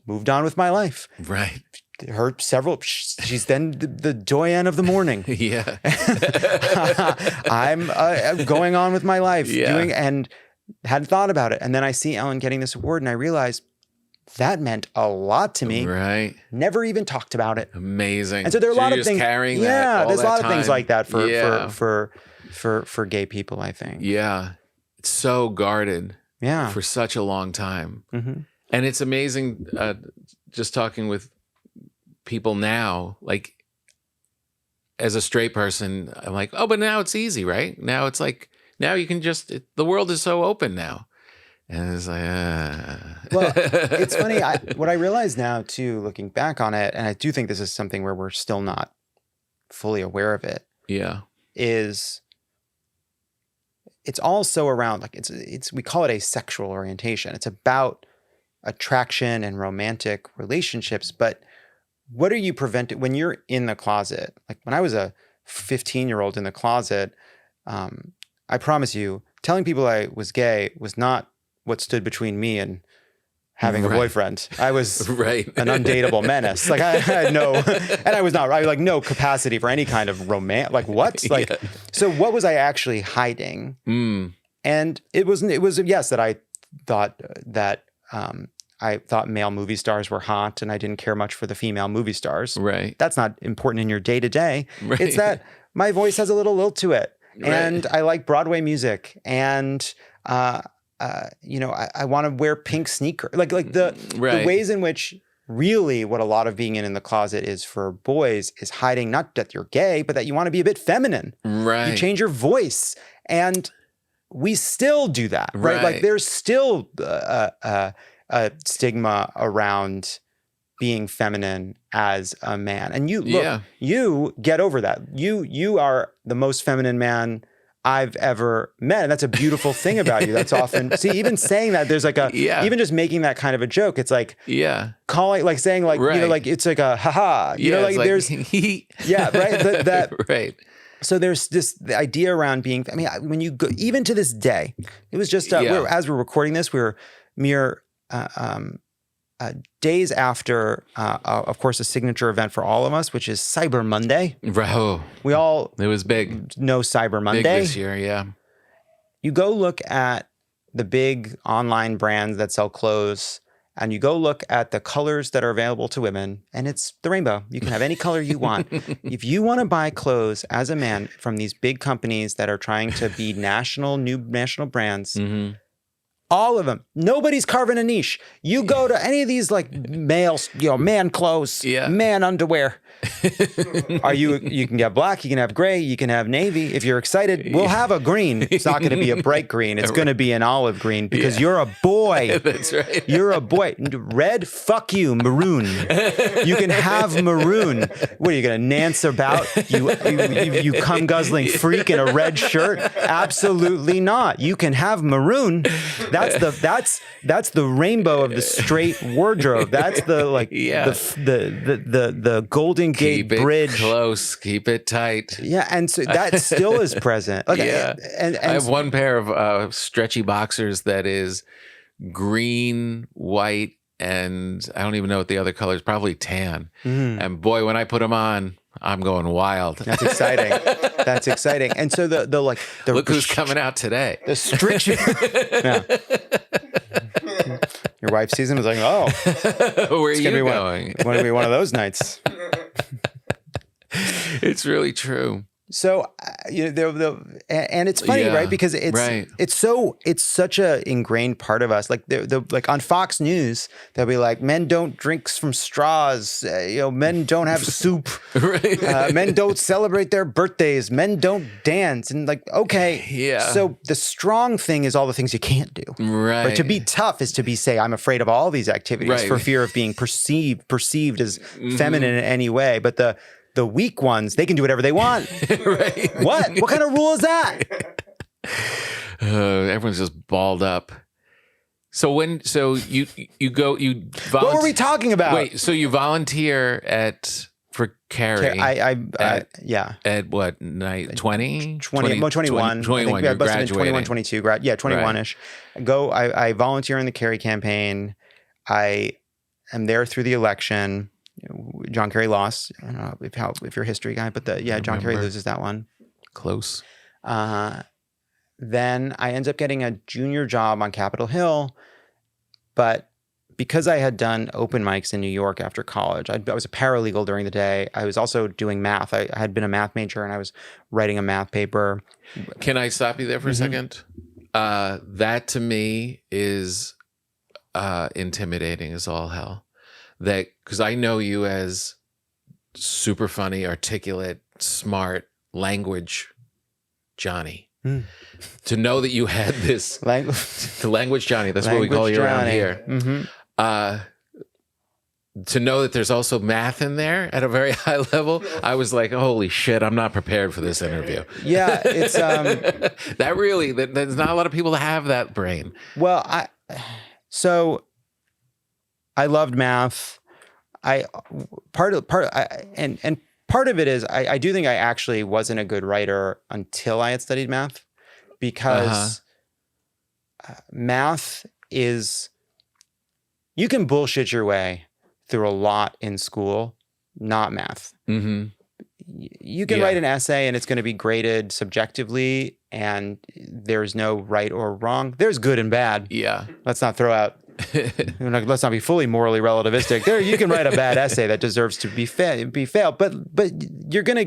moved on with my life. Right. She's then the doyen of the morning. Yeah. I'm going on with my life and hadn't thought about it. And then I see Ellen getting this award and I realized that meant a lot to me. Right. Never even talked about it. Amazing. And so there are a lot of things carrying that there's a lot time. of things like that for gay people, I think. Yeah. It's so guarded. Yeah. For such a long time. Mm-hmm. And it's amazing just talking with people now, like as a straight person, I'm like, oh, but now it's easy, right? Now it's like, now you can the world is so open now. And it's like, Well, it's funny. What I realize now too, looking back on it, and I do think this is something where we're still not fully aware of it. Yeah. Is it's also around like we call it a sexual orientation. It's about attraction and romantic relationships. But what are you prevented when you're in the closet? Like when I was a 15-year-old in the closet, I promise you, telling people I was gay was not what stood between me and having a boyfriend. I was an undateable menace. Like I had and I was not, I had like no capacity for any kind of romance. Like what? Like, so what was I actually hiding? And it was yes, that I thought that, I thought male movie stars were hot and I didn't care much for the female movie stars. Right. That's not important in your day to day. Right. It's that my voice has a little lilt to it and I like Broadway music and, I want to wear pink sneakers, like the ways in which really what a lot of being in the closet is for boys is hiding, not that you're gay, but that you want to be a bit feminine. Right. You change your voice and we still do that, right? Like there's still a stigma around being feminine as a man. And you get over that. You are the most feminine man I've ever met. And that's a beautiful thing about you. That's often, see, even saying that, there's like a, even just making that kind of a joke, it's like, calling, like saying like, you know, like it's like a haha, you know, like there's, right. That right. So there's the idea around being, I mean, when you go, even to this day, it was just, as we're recording this, we were mere days after, of course, a signature event for all of us, which is Cyber Monday. We all it was big. know Cyber Monday. Big this year, yeah. You go look at the big online brands that sell clothes, and you go look at the colors that are available to women, and it's the rainbow. You can have any color you want. If you want to buy clothes as a man from these big companies that are trying to be new national brands, all of them, nobody's carving a niche. You go to any of these like males, you know, man clothes, man underwear. You can have black, you can have gray, you can have navy. If you're excited, we'll have a green. It's not going to be a bright green. It's going to be an olive green because you're a boy. That's right. You're a boy. Red, fuck you. Maroon. You can have maroon. What are you going to nance about? You cum guzzling freak in a red shirt? Absolutely not. You can have maroon. That's the rainbow of the straight wardrobe. That's the like the Golden Gate Bridge. Keep it close, keep it tight. Yeah, and so that still is present. Like, and I have one pair of stretchy boxers that is green, white, and I don't even know what the other color is. Probably tan. And boy, when I put them on, I'm going wild. That's exciting. That's exciting. And so the look who's coming out today. The strict. Your wife sees him and is like, oh, where are you going? It's going to be one of those nights. It's really true. So, and it's funny, right? Because it's such a ingrained part of us. Like like on Fox News, they'll be like, men don't drink from straws. Men don't have soup. Men don't celebrate their birthdays. Men don't dance. And like, okay, so the strong thing is all the things you can't do. Right. But to be tough is to say, I'm afraid of all these activities for fear of being perceived as feminine in any way. But the weak ones, they can do whatever they want. Right. What kind of rule is that? Everyone's just balled up. So you volunteer. What were we talking about? Wait, so you volunteer for Carrie? At what night? 20? 21. 21. I must have been 21, 22. 21-ish. I volunteer in the Carrie campaign. I am there through the election. John Kerry lost. I don't know if you're a history guy, but John Kerry loses that one. Close. Then I end up getting a junior job on Capitol Hill, but because I had done open mics in New York after college, I was a paralegal during the day. I was also doing math. I had been a math major and I was writing a math paper. Can I stop you there for a second? That to me is intimidating as all hell. That because I know you as super funny, articulate, smart language Johnny. To know that you had this language Johnny, that's what we call you around here. To know that there's also math in there at a very high level, I was like, holy shit, I'm not prepared for this interview. Yeah, it's there's not a lot of people that have that brain. Well, I loved math. Part of it is I do think I actually wasn't a good writer until I had studied math, because math is, you can bullshit your way through a lot in school, not math. You can write an essay and it's going to be graded subjectively, and there's no right or wrong. There's good and bad. Yeah. Let's not throw out. Let's not be fully morally relativistic. There, you can write a bad essay that deserves to be failed, but you're gonna,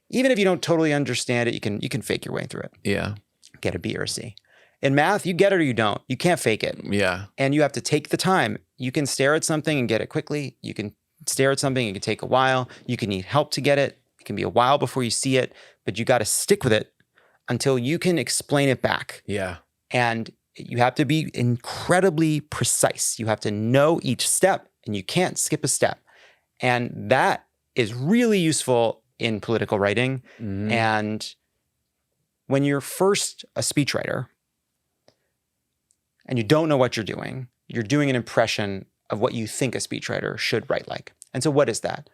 even if you don't totally understand it, you can fake your way through it. Yeah, get a B or a C. In math, you get it or you don't. You can't fake it. Yeah, and you have to take the time. You can stare at something and get it quickly. You can stare at something; it can take a while. You can need help to get it. It can be a while before you see it, but you got to stick with it until you can explain it back. Yeah, and you have to be incredibly precise. You have to know each step, and you can't skip a step. And that is really useful in political writing. And when you're first a speechwriter and you don't know what you're doing an impression of what you think a speechwriter should write like. And so what is that?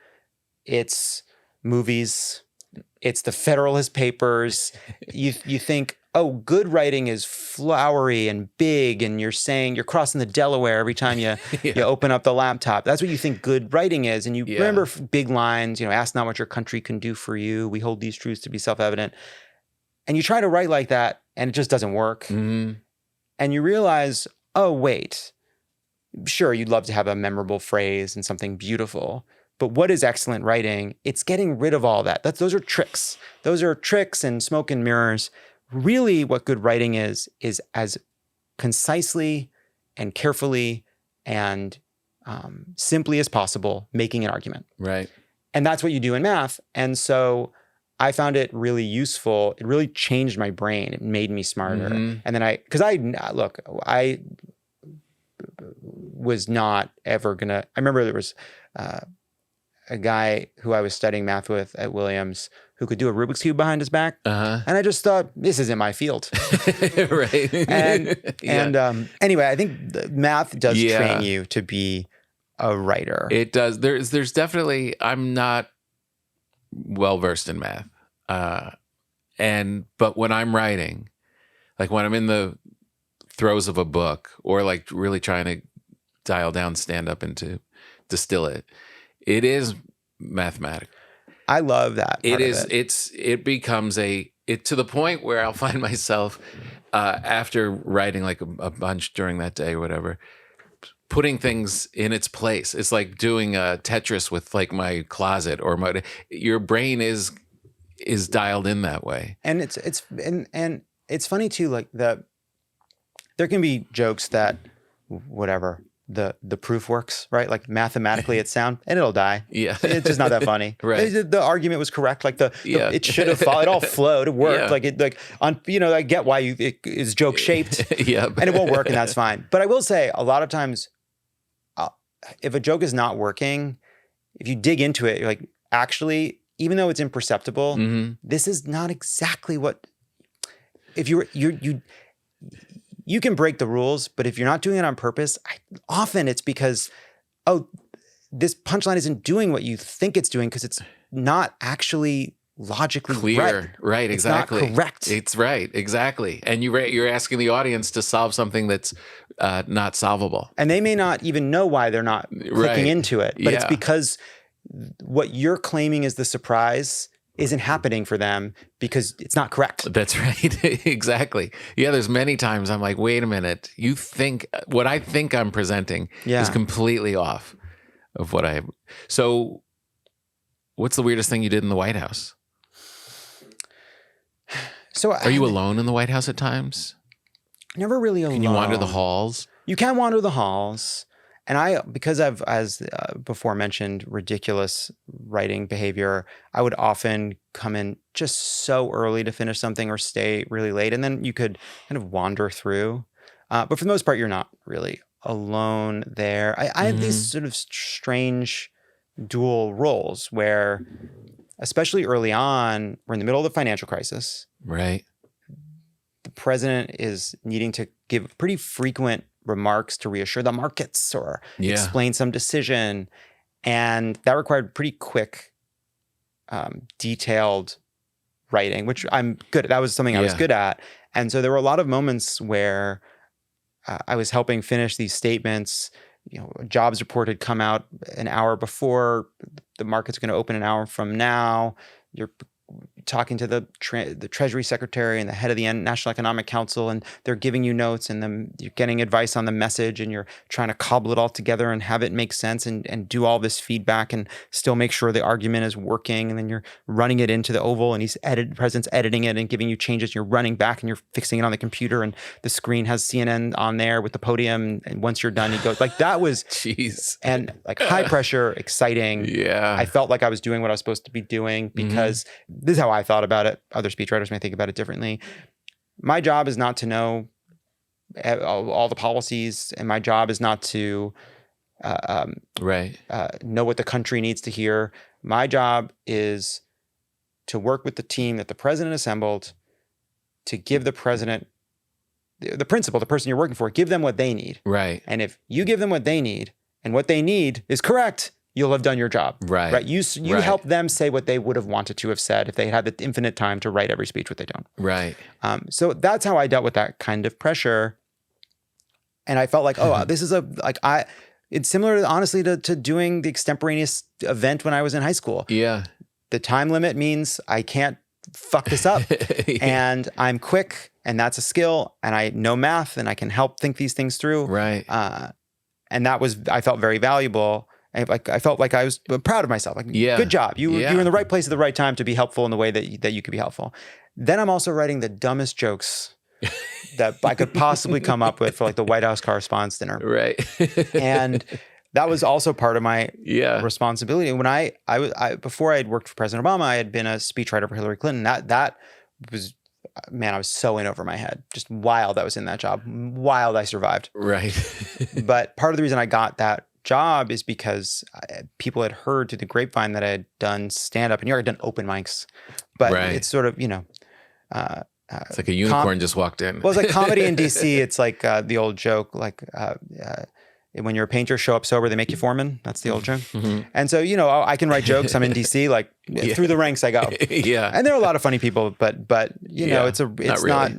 It's movies. It's the Federalist Papers. You think, oh, good writing is flowery and big, and you're crossing the Delaware every time you open up the laptop. That's what you think good writing is. And you remember big lines, ask not what your country can do for you. We hold these truths to be self-evident. And you try to write like that, and it just doesn't work. Mm-hmm. And you realize, oh, wait, sure, you'd love to have a memorable phrase and something beautiful. But what is excellent writing? It's getting rid of all that. Those are tricks. Those are tricks and smoke and mirrors. Really, what good writing is as concisely and carefully and simply as possible, making an argument. Right. And that's what you do in math. And so I found it really useful. It really changed my brain. It made me smarter. Mm-hmm. And then I was not ever gonna. I remember there was a guy who I was studying math with at Williams who could do a Rubik's Cube behind his back. And I just thought, this isn't my field. Right. And anyway, I think math does train you to be a writer. It does. There's definitely, I'm not well-versed in math. But when I'm writing, like when I'm in the throes of a book or like really trying to dial down stand-up and to distill it, it is mathematical. I love that. It becomes to the point where I'll find myself after writing like a bunch during that day or whatever, putting things in its place. It's like doing a Tetris with like my closet or your brain is dialed in that way. And it's funny too, like there can be jokes that whatever, the proof works, right? Like mathematically it's sound and it'll die. Yeah. It's just not that funny. Right. The argument was correct. Like it should have followed, it all flowed, it worked. Yeah. I get why it is joke shaped. Yeah. And it won't work and that's fine. But I will say a lot of times, if a joke is not working, if you dig into it, you're like, actually, even though it's imperceptible, this is not exactly what, if you can break the rules, but if you're not doing it on purpose, often it's because, this punchline isn't doing what you think it's doing because it's not actually logically clear. Right, exactly. It's not correct. It's right, exactly. And you're asking the audience to solve something that's not solvable. And they may not even know why they're not clicking into it, but it's because what you're claiming is the surprise isn't happening for them because it's not correct. That's right. Exactly. Yeah, there's many times I'm like, wait a minute, you think what I think I'm presenting is completely off of what I have. So what's the weirdest thing you did in the White House? So are you alone in the White House at times? Never really alone. Can you wander the halls? You can wander the halls. And because I've, as before mentioned, ridiculous writing behavior, I would often come in just so early to finish something or stay really late. And then you could kind of wander through. But for the most part, you're not really alone there. I have these sort of strange dual roles where, especially early on, we're in the middle of the financial crisis. Right. The president is needing to give pretty frequent remarks to reassure the markets or explain some decision. And that required pretty quick, detailed writing, which I'm good at. That was something I was good at. And so there were a lot of moments where I was helping finish these statements. A jobs report had come out an hour before. The market's going to open an hour from now. You're talking to the Treasury Secretary and the head of the National Economic Council, and they're giving you notes, and then you're getting advice on the message, and you're trying to cobble it all together and have it make sense and do all this feedback and still make sure the argument is working. And then you're running it into the Oval, and the president's editing it and giving you changes. You're running back and you're fixing it on the computer, and the screen has CNN on there with the podium. And once you're done, you go like that was jeez, and like high pressure, exciting. Yeah, I felt like I was doing what I was supposed to be doing because this is how I thought about it. Other speechwriters may think about it differently. My job is not to know all the policies, and my job is not to know what the country needs to hear. My job is to work with the team that the president assembled to give the president, the principal, the person you're working for, give them what they need. Right. And if you give them what they need and what they need is correct, you'll have done your job. Right. You Right. help them say what they would have wanted to have said if they had the infinite time to write every speech, what they don't. Right. So that's how I dealt with that kind of pressure. And I felt like, this is it's similar, honestly, to doing the extemporaneous event when I was in high school. Yeah. The time limit means I can't fuck this up. And I'm quick, and that's a skill, and I know math, and I can help think these things through. Right. And I felt very valuable. I felt like I was proud of myself. Like, good job. You were in the right place at the right time to be helpful in the way that you could be helpful. Then I'm also writing the dumbest jokes that I could possibly come up with for like the White House Correspondents' dinner. Right. And that was also part of my responsibility. When I before I had worked for President Obama, I had been a speechwriter for Hillary Clinton. That was, man, I was so in over my head. Just wild I was in that job. Wild I survived. Right. But part of the reason I got that job is because people had heard through the grapevine that I had done stand-up in New York. I'd done open mics. But it's sort of, it's like a unicorn just walked in. Well, it's like comedy in DC. It's like the old joke, like when you're a painter, show up sober, they make you foreman. That's the old joke. Mm-hmm. And so, I can write jokes. I'm in DC, like through the ranks I go. Yeah. And there are a lot of funny people, but it's not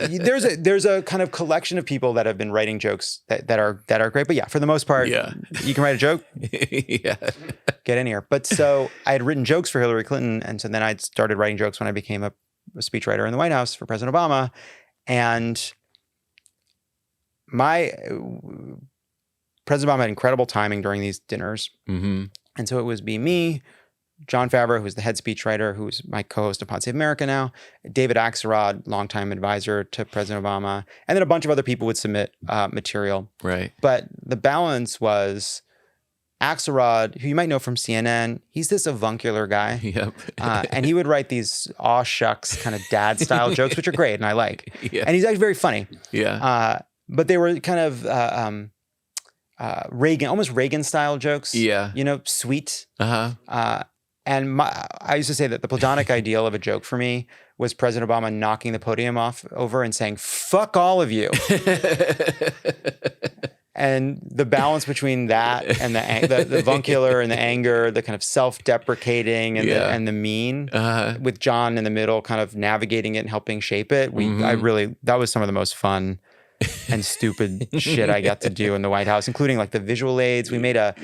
there's a kind of collection of people that have been writing jokes that are great. But yeah, for the most part, you can write a joke. Get in here. But so I had written jokes for Hillary Clinton, and so then I started writing jokes when I became a speechwriter in the White House for President Obama. And President Obama had incredible timing during these dinners. Mm-hmm. And so it was me, Jon Favreau, who's the head speechwriter, who's my co-host of Pod Save America now, David Axelrod, longtime advisor to President Obama, and then a bunch of other people would submit material. Right. But the balance was Axelrod, who you might know from CNN, he's this avuncular guy. Yep. And he would write these aw shucks kind of dad style jokes, which are great and I like. Yeah. And he's actually very funny. Yeah. But they were kind of almost Reagan style jokes. Yeah. Sweet. Uh-huh. And I used to say that the platonic ideal of a joke for me was President Obama knocking the podium over and saying, "Fuck all of you." And the balance between that and the avuncular and the anger, the kind of self-deprecating and the mean, with John in the middle, kind of navigating it and helping shape it. That was some of the most fun and stupid shit I got to do in the White House, including like the visual aids. We made a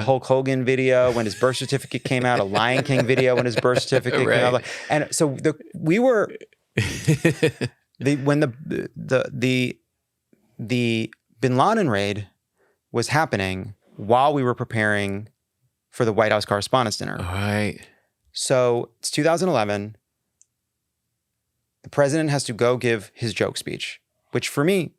Hulk Hogan video when his birth certificate came out, a Lion King video when his birth certificate came out. And so when the Bin Laden raid was happening while we were preparing for the White House Correspondents' dinner. All right. So it's 2011. The president has to go give his joke speech, which for me,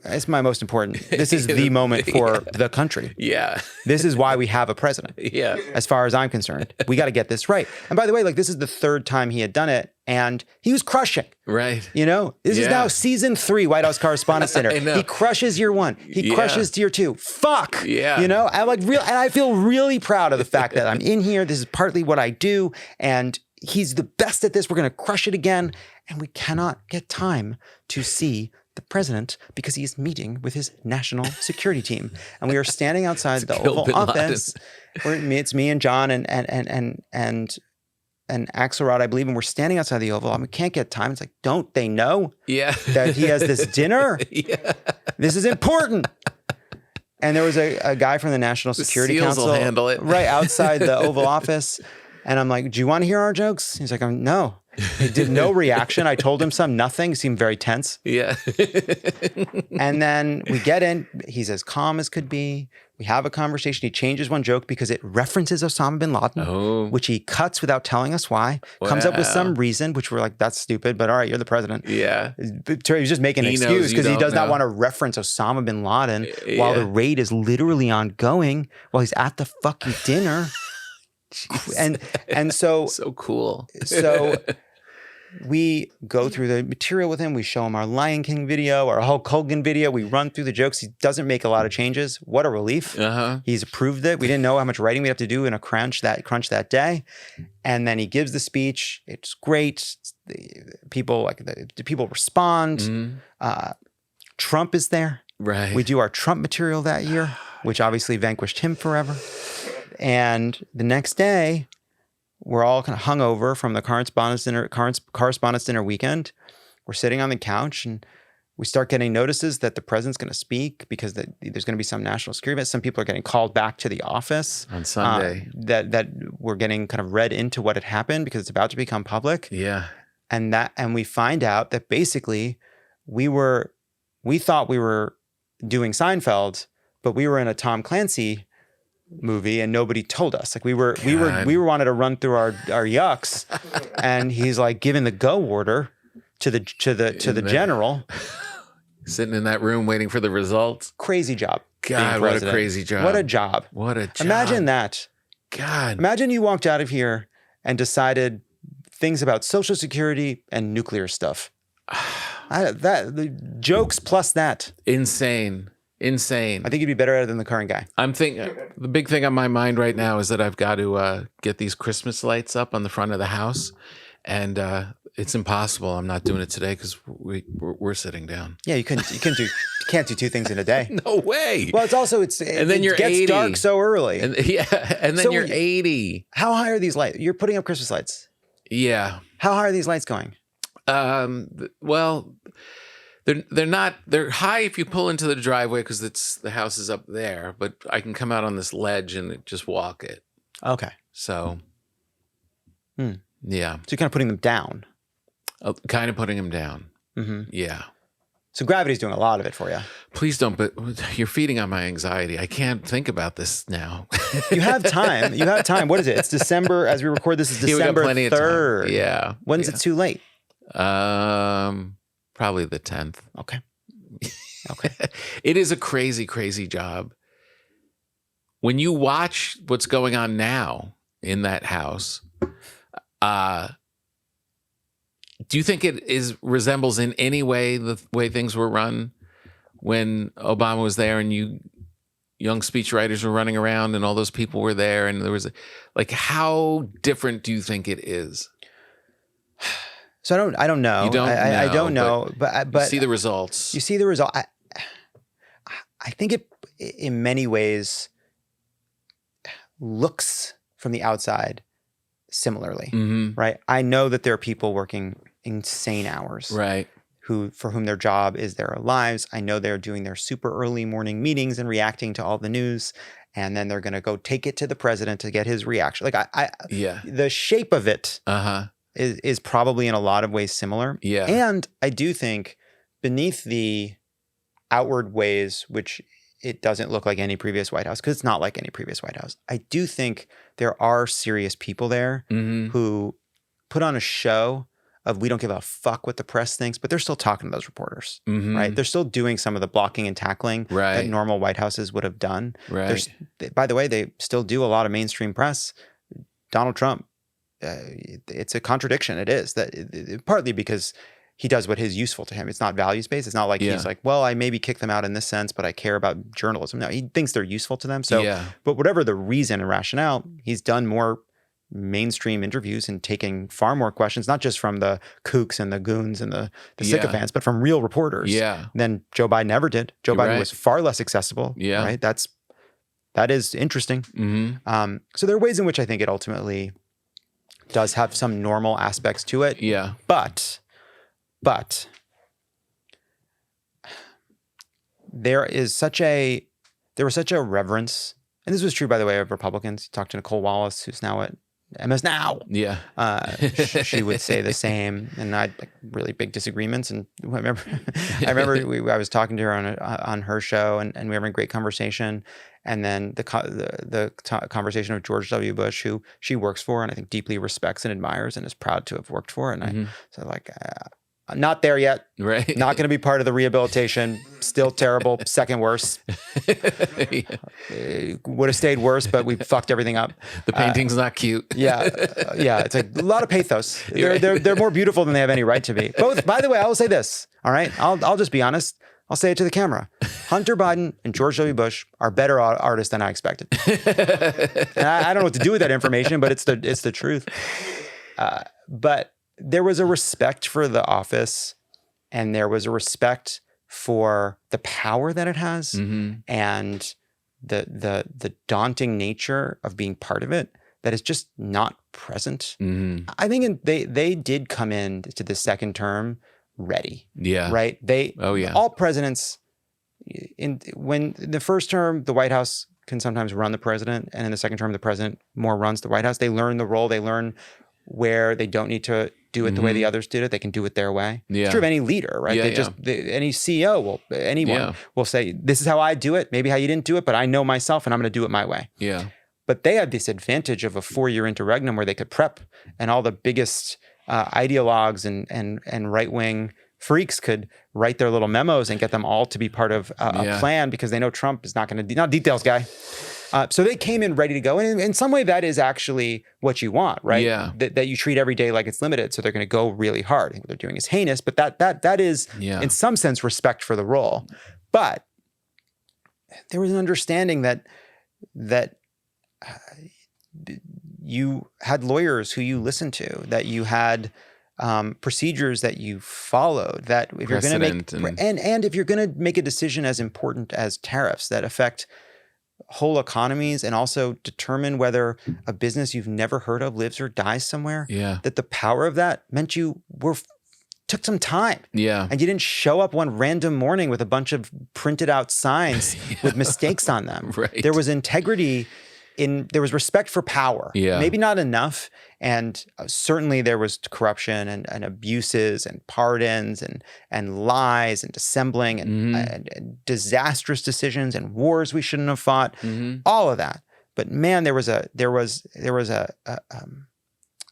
it's my most important. This is the moment for the country. Yeah. This is why we have a president. Yeah. As far as I'm concerned, we got to get this right. And by the way, like this is the third time he had done it, and he was crushing. Right. This is now season 3 White House Correspondents' Dinner. He crushes year 1. He crushes year 2. Fuck. Yeah. And I feel really proud of the fact that I'm in here. This is partly what I do, and he's the best at this. We're going to crush it again, and we cannot get time to see the president because he's meeting with his national security team, and we are standing outside the Oval Office. It's me and John and Axelrod, I believe, and we're standing outside the Oval. We can't get time. It's like, don't they know that he has this dinner? This is important. And there was a guy from the National Security Council will handle it. right outside the Oval Office, and I'm like, do you want to hear our jokes? He's like, no. He did no reaction. I told him nothing. He seemed very tense. Yeah. And then we get in. He's as calm as could be. We have a conversation. He changes one joke because it references Osama bin Laden, which he cuts without telling us why. Wow. Comes up with some reason, which we're like, that's stupid, but all right, you're the president. Yeah. He's just making an excuse because he does not want to reference Osama bin Laden while the raid is literally ongoing, while he's at the fucking dinner. And so cool. So we go through the material with him. We show him our Lion King video, our Hulk Hogan video. We run through the jokes. He doesn't make a lot of changes. What a relief. He's approved it. We didn't know how much writing we have to do in a crunch that day. And then he gives the speech. It's great. The people respond. Trump is there. Right. We do our Trump material that year, which obviously vanquished him forever. And the next day, we're all kind of hungover from the correspondence dinner weekend. We're sitting on the couch and we start getting notices that the president's going to speak because there's going to be some national security event. Some people are getting called back to the office on Sunday. That we're getting kind of read into what had happened because it's about to become public. Yeah. And we find out that basically we thought we were doing Seinfeld, but we were in a Tom Clancy movie and nobody told us. Like we were wanted to run through our yucks, and he's like giving the go order to the general. Sitting in that room waiting for the results. Crazy job. God, what a crazy job. What a job. What a job. Imagine that. God. Imagine you walked out of here and decided things about Social Security and nuclear stuff. The jokes plus that. Insane. I think you'd be better at it than the current guy. I'm thinking the big thing on my mind right now is that I've got to get these Christmas lights up on the front of the house, and it's impossible. I'm not doing it today because we're sitting down. Yeah, you can't do two things in a day. No way. Well, and then it gets 80. Dark so early. And then you're 80. How high are these lights? You're putting up Christmas lights. Yeah. How high are these lights going? Well, they're high if you pull into the driveway because the house is up there, but I can come out on this ledge and just walk it. Okay. So, yeah. So you're kind of putting them down. Kind of putting them down. Mm-hmm. Yeah. So gravity's doing a lot of it for you. Please don't, but you're feeding on my anxiety. I can't think about this now. You have time. What is it? It's December, as we record this, is December 3rd. Yeah. When's it too late? Probably the 10th. Okay. It is a crazy, crazy job. When you watch what's going on now in that house, do you think it resembles in any way the way things were run when Obama was there and you young speechwriters were running around and all those people were there and there was how different do you think it is? So I don't know. You don't know. I don't know, but you see the results. You see the result. I think it in many ways looks from the outside similarly, right? I know that there are people working insane hours, right? For whom their job is their lives. I know they're doing their super early morning meetings and reacting to all the news, and then they're going to go take it to the president to get his reaction. The shape of it. Is probably in a lot of ways similar. Yeah. And I do think beneath the outward ways, which it doesn't look like any previous White House, because it's not like any previous White House, I do think there are serious people there who put on a show of we don't give a fuck what the press thinks, but they're still talking to those reporters, right? They're still doing some of the blocking and tackling that normal White Houses would have done. Right. By the way, they still do a lot of mainstream press. Donald Trump, it's a contradiction. It is that partly because he does what is useful to him. It's not values-based. It's not like he's like, well, I maybe kick them out in this sense, but I care about journalism. No, he thinks they're useful to them. So, but whatever the reason and rationale, he's done more mainstream interviews and taking far more questions, not just from the kooks and the goons and the sycophants, but from real reporters. Than Joe Biden ever did. Joe Biden was far less accessible. Right. That is interesting. So there are ways in which I think it ultimately does have some normal aspects to it. But there was such a reverence, and this was true, by the way, of Republicans. You talked to Nicole Wallace, who's now at MS Now. She would say the same, and I had really big disagreements. And I remember I was talking to her on her show, and we were having a great conversation. And then the conversation of George W. Bush, who she works for, and I think deeply respects and admires, and is proud to have worked for. And I said, Not there yet. Right. Not going to be part of the rehabilitation. Still terrible. Second worst. Would have stayed worse, but we fucked everything up. The painting's not cute. Yeah. It's like a lot of pathos. They're more beautiful than they have any right to be. Both, by the way, I will say this. All right. I'll just be honest. I'll say it to the camera. Hunter Biden and George W. Bush are better artists than I expected. And I don't know what to do with that information, but it's the truth. But there was a respect for the office, and there was a respect for the power that it has, and the daunting nature of being part of it that is just not present. I think they did come in to the second term ready. Yeah. Right? All presidents when the first term, the White House can sometimes run the president, and in the second term, the president more runs the White House. They learn the role. They learn where they don't need to do it the way the others did it. They can do it their way. Yeah. It's true of any leader, right? Any CEO will say, this is how I do it. Maybe how you didn't do it, but I know myself and I'm going to do it my way. Yeah. But they had this advantage of a 4-year interregnum where they could prep, and all the biggest ideologues and right-wing freaks could write their little memos and get them all to be part of a plan, because they know Trump is not going to not details guy. So they came in ready to go. And in some way, that is actually what you want, right? Yeah. That you treat every day like it's limited. So they're going to go really hard. What they're doing is heinous, but that is, in some sense, respect for the role. But there was an understanding that you had lawyers who you listened to, that you had procedures that you followed, that if you're going to make and if you're going to make a decision as important as tariffs that affect whole economies and also determine whether a business you've never heard of lives or dies somewhere, that the power of that meant you took some time. Yeah. And you didn't show up one random morning with a bunch of printed out signs with mistakes on them. Right. There was integrity there was respect for power. Yeah. Maybe not enough. And certainly there was corruption and abuses and pardons and lies and dissembling and disastrous decisions and wars we shouldn't have fought. All of that. But man, there was a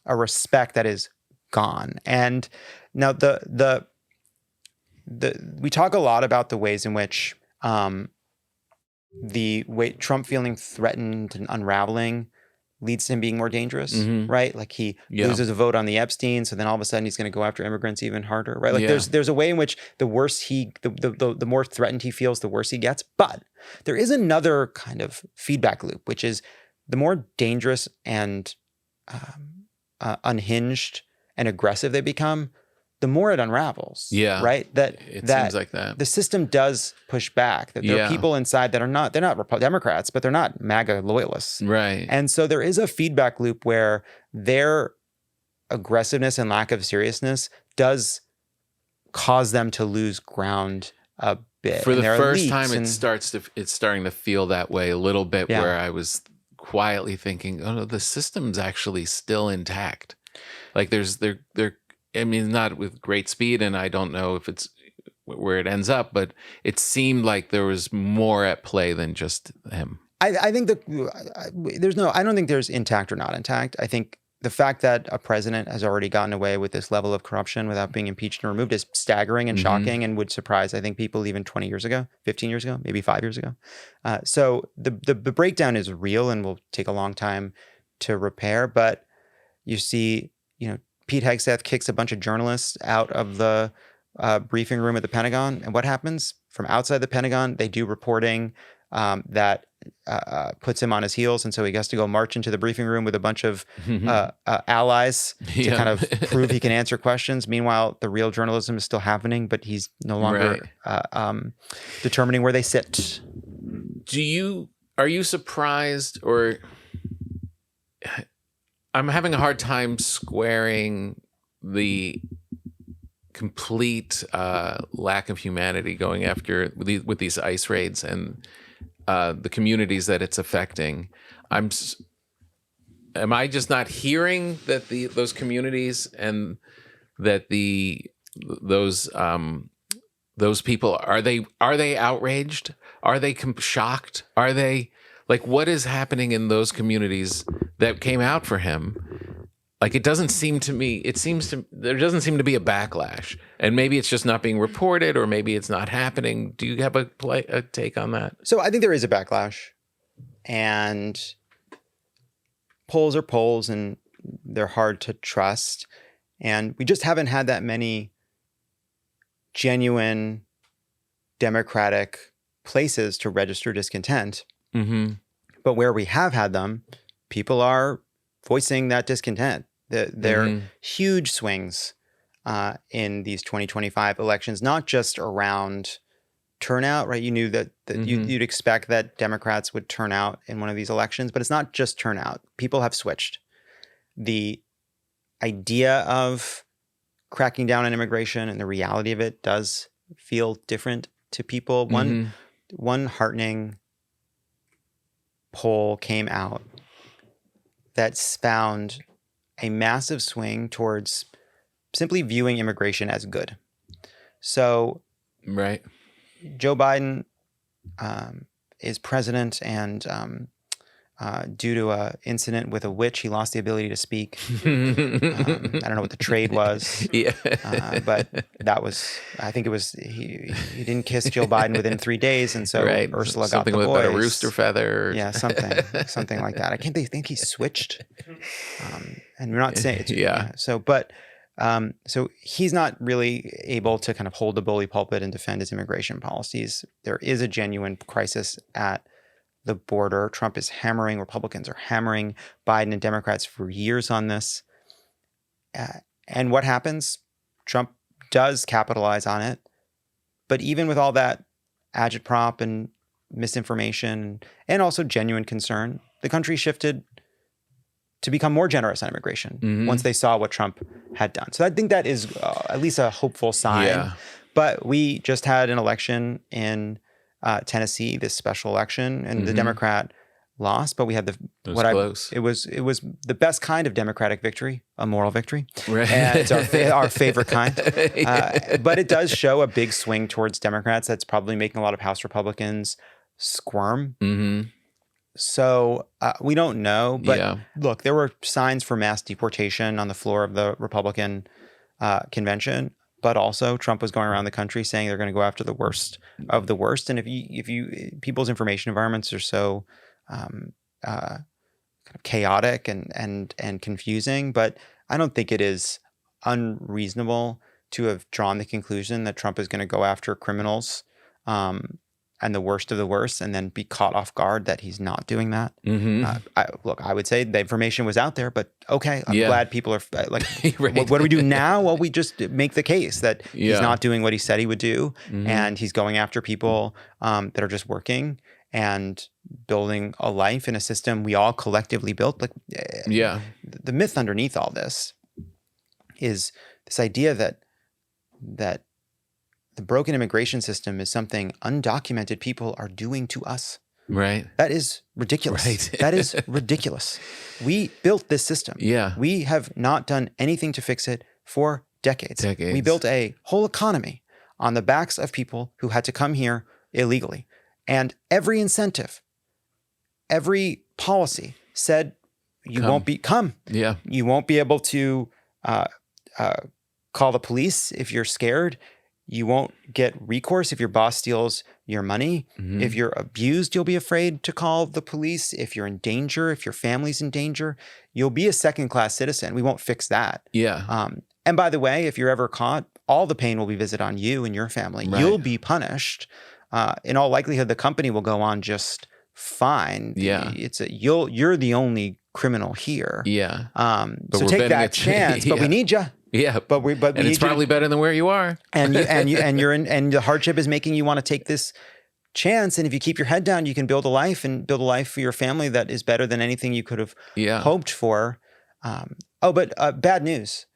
respect that is gone. And now we talk a lot about the ways in which the way Trump feeling threatened and unraveling leads to him being more dangerous, right? Like he loses a vote on the Epstein, so then all of a sudden he's going to go after immigrants even harder, right? Like there's a way in which the worse the more threatened he feels, the worse he gets. But there is another kind of feedback loop, which is the more dangerous and unhinged and aggressive they become, the more it unravels. Yeah. Right? It seems like that. The system does push back. That there are people inside that they're not Democrats, but they're not MAGA loyalists. Right. And so there is a feedback loop where their aggressiveness and lack of seriousness does cause them to lose ground a bit. For the first time, it's starting to feel that way a little bit, where I was quietly thinking, oh no, the system's actually still intact. Like I mean, not with great speed, and I don't know if it's where it ends up, but it seemed like there was more at play than just him. I think I don't think there's intact or not intact. I think the fact that a president has already gotten away with this level of corruption without being impeached and removed is staggering and shocking, and would surprise, I think, people even 20 years ago, 15 years ago, maybe 5 years ago. So the breakdown is real and will take a long time to repair, but you see, Pete Hegseth kicks a bunch of journalists out of the briefing room at the Pentagon. And what happens? From outside the Pentagon, they do reporting that puts him on his heels. And so he has to go march into the briefing room with a bunch of allies to kind of prove he can answer questions. Meanwhile, the real journalism is still happening, but he's no longer determining where they sit. Are you surprised, or... I'm having a hard time squaring the complete lack of humanity going after with these ICE raids and the communities that it's affecting. Am I just not hearing that those communities and that those people are they outraged? Are they shocked? Are they like, what is happening in those communities that came out for him? Like, it doesn't seem to me, there doesn't seem to be a backlash. And maybe it's just not being reported, or maybe it's not happening. Do you have a take on that? So I think there is a backlash, and polls are polls, and they're hard to trust. And we just haven't had that many genuine democratic places to register discontent. Mm-hmm. But where we have had them, people are voicing that discontent. There are huge swings in these 2025 elections, not just around turnout, right? You knew that you'd expect that Democrats would turn out in one of these elections, but it's not just turnout. People have switched. The idea of cracking down on immigration and the reality of it does feel different to people. One heartening poll came out that found a massive swing towards simply viewing immigration as good. So, right, Joe Biden is president, and due to an incident with a witch, he lost the ability to speak. I don't know what the trade was, but that was, I think it was, he didn't kiss Jill Biden within 3 days, and so Ursula got the boys. Something about a rooster feather. Yeah, something like that. I can't think he switched. And we're not saying it's, so he's not really able to kind of hold the bully pulpit and defend his immigration policies. There is a genuine crisis at the border. Trump is hammering, Republicans are hammering Biden and Democrats for years on this. And what happens? Trump does capitalize on it. But even with all that agitprop and misinformation and also genuine concern, the country shifted to become more generous on immigration once they saw what Trump had done. So I think that is at least a hopeful sign. Yeah. But we just had an election in Tennessee, this special election, and the Democrat lost, but we had it was the best kind of Democratic victory, a moral victory. Right. And it's our favorite kind. But it does show a big swing towards Democrats that's probably making a lot of House Republicans squirm. So we don't know, but look, there were signs for mass deportation on the floor of the Republican convention. But also, Trump was going around the country saying they're going to go after the worst of the worst. And if you people's information environments are so kind of chaotic and confusing, but I don't think it is unreasonable to have drawn the conclusion that Trump is going to go after criminals and the worst of the worst, and then be caught off guard that he's not doing that. I would say the information was out there, but okay, I'm glad people are like, what do we do now? Well, we just make the case that he's not doing what he said he would do, and he's going after people that are just working and building a life in a system we all collectively built. Like, the myth underneath all this is this idea that the broken immigration system is something undocumented people are doing to us. Right. That is ridiculous. Right. That is ridiculous. We built this system. Yeah. We have not done anything to fix it for decades. We built a whole economy on the backs of people who had to come here illegally. And every incentive, every policy said you won't be You won't be able to call the police if you're scared. You won't get recourse if your boss steals your money. If you're abused, you'll be afraid to call the police. If you're in danger, if your family's in danger, you'll be a second-class citizen. We won't fix that. And by the way, if you're ever caught, all the pain will be visited on you and your family. Right. You'll be punished. In all likelihood, the company will go on just fine. You're the only criminal here. So take that chance. But we need you. But it's probably better than where you are. and the hardship is making you want to take this chance. And if you keep your head down, you can build a life for your family that is better than anything you could have hoped for. But bad news.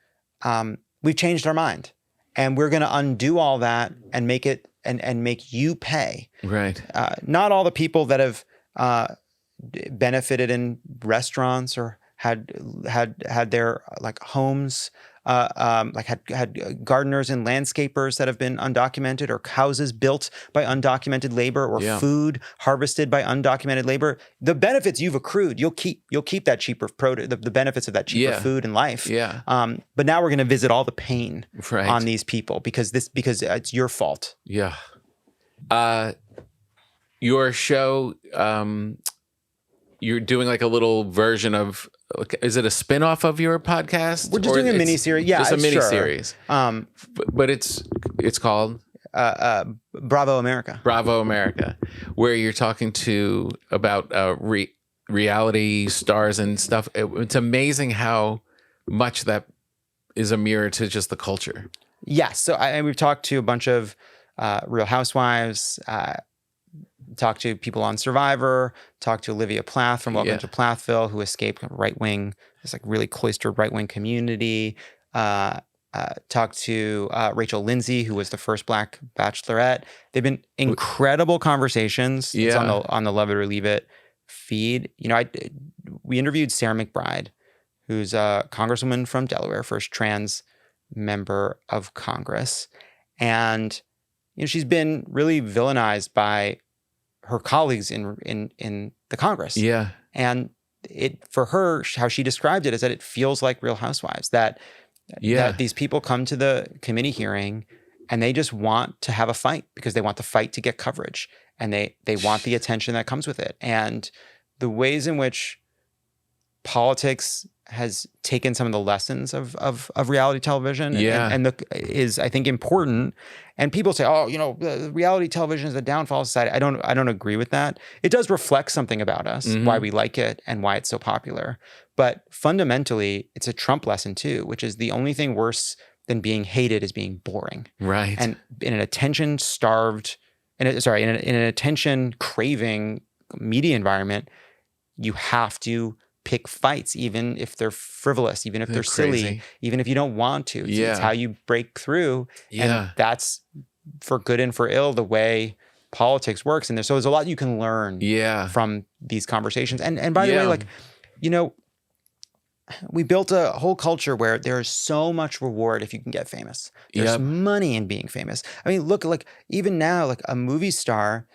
We've changed our mind, and we're going to undo all that and make it and make you pay. Right. Not all the people that have benefited in restaurants or had their like homes like had gardeners and landscapers that have been undocumented, or houses built by undocumented labor, or food harvested by undocumented labor. The benefits you've accrued, you'll keep that cheaper produce, the benefits of that cheaper food and life. Yeah. But now we're going to visit all the pain on these people because it's your fault. Yeah. Your show, you're doing like a little version of, is it a spin-off of your podcast? We're just doing a mini-series. Yeah, just a mini-series. But it's called? Bravo America. Bravo America, where you're talking about reality stars and stuff. It's amazing how much that is a mirror to just the culture. Yes. So we've talked to a bunch of Real Housewives, talked to people on Survivor, talked to Olivia Plath from Welcome to Plathville, who escaped right-wing, this like really cloistered right-wing community. Talked to Rachel Lindsay, who was the first Black Bachelorette. They've been incredible conversations. It's on the Love It or Leave It feed. You know, we interviewed Sarah McBride, who's a congresswoman from Delaware, first trans member of Congress. And, you know, she's been really villainized by her colleagues in the Congress. Yeah. And for her, how she described it is that it feels like Real Housewives, that these people come to the committee hearing and they just want to have a fight because they want the fight to get coverage, and they want the attention that comes with it. And the ways in which politics has taken some of the lessons of reality television is, I think, important. And people say, oh, you know, reality television is the downfall of society. I don't agree with that. It does reflect something about us, why we like it and why it's so popular. But fundamentally, it's a Trump lesson too, which is the only thing worse than being hated is being boring. Right. And in an attention-starved, in an attention-craving media environment, you have to pick fights, even if they're frivolous, even if they're silly, even if you don't want to. It's how you break through. And that's, for good and for ill, the way politics works. And so there's a lot you can learn from these conversations. And by the way, like, you know, we built a whole culture where there's so much reward if you can get famous. There's money in being famous. I mean, look, like even now, like a movie star,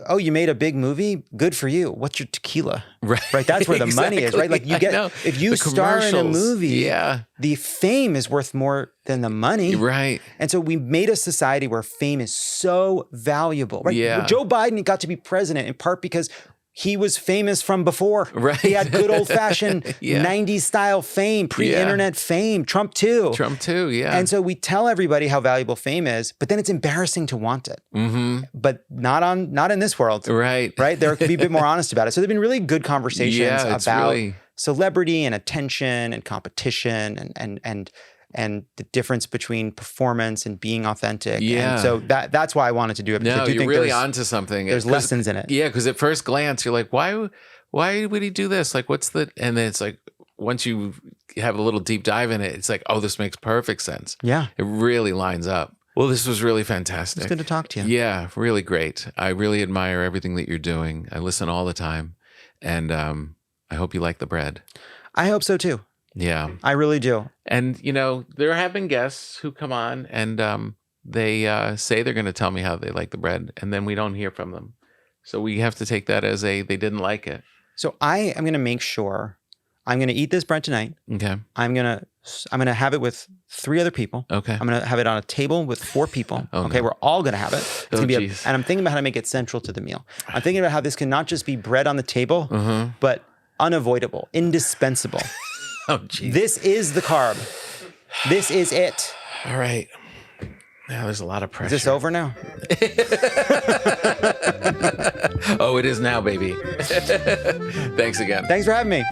oh, you made a big movie? Good for you. What's your tequila? Right. That's where the money is, right? Like you get, if you star in a movie, the fame is worth more than the money. Right. And so we made a society where fame is so valuable, right? Yeah. Joe Biden got to be president in part because he was famous from before. Right. He had good old-fashioned 90s style fame, pre-internet fame. Trump too. And so we tell everybody how valuable fame is, but then it's embarrassing to want it. But not in this world. Right. There could be a bit more honest about it. So there've been really good conversations about celebrity and attention and competition and the difference between performance and being authentic. And so that's why I wanted to do it. No, you're really onto something. There's lessons in it. Yeah, because at first glance, you're like, why would he do this? Like, what's the... And then it's like, once you have a little deep dive in it, it's like, oh, this makes perfect sense. Yeah. It really lines up. Well, this was really fantastic. It's good to talk to you. Yeah, really great. I really admire everything that you're doing. I listen all the time. And I hope you like the bread. I hope so too. Yeah. I really do. And, you know, there have been guests who come on and they say they're going to tell me how they like the bread, and then we don't hear from them. So we have to take that as they didn't like it. So I am going to make sure I'm going to eat this bread tonight. Okay. I'm going to have it with 3 other people. Okay. I'm going to have it on a table with 4 people. Okay. No. We're all going to have it. It's gonna be and I'm thinking about how to make it central to the meal. I'm thinking about how this can not just be bread on the table, but unavoidable, indispensable. Oh, geez. This is the carb. This is it. All right. Now there's a lot of pressure. Is this over now? Oh, it is now, baby. Thanks again. Thanks for having me.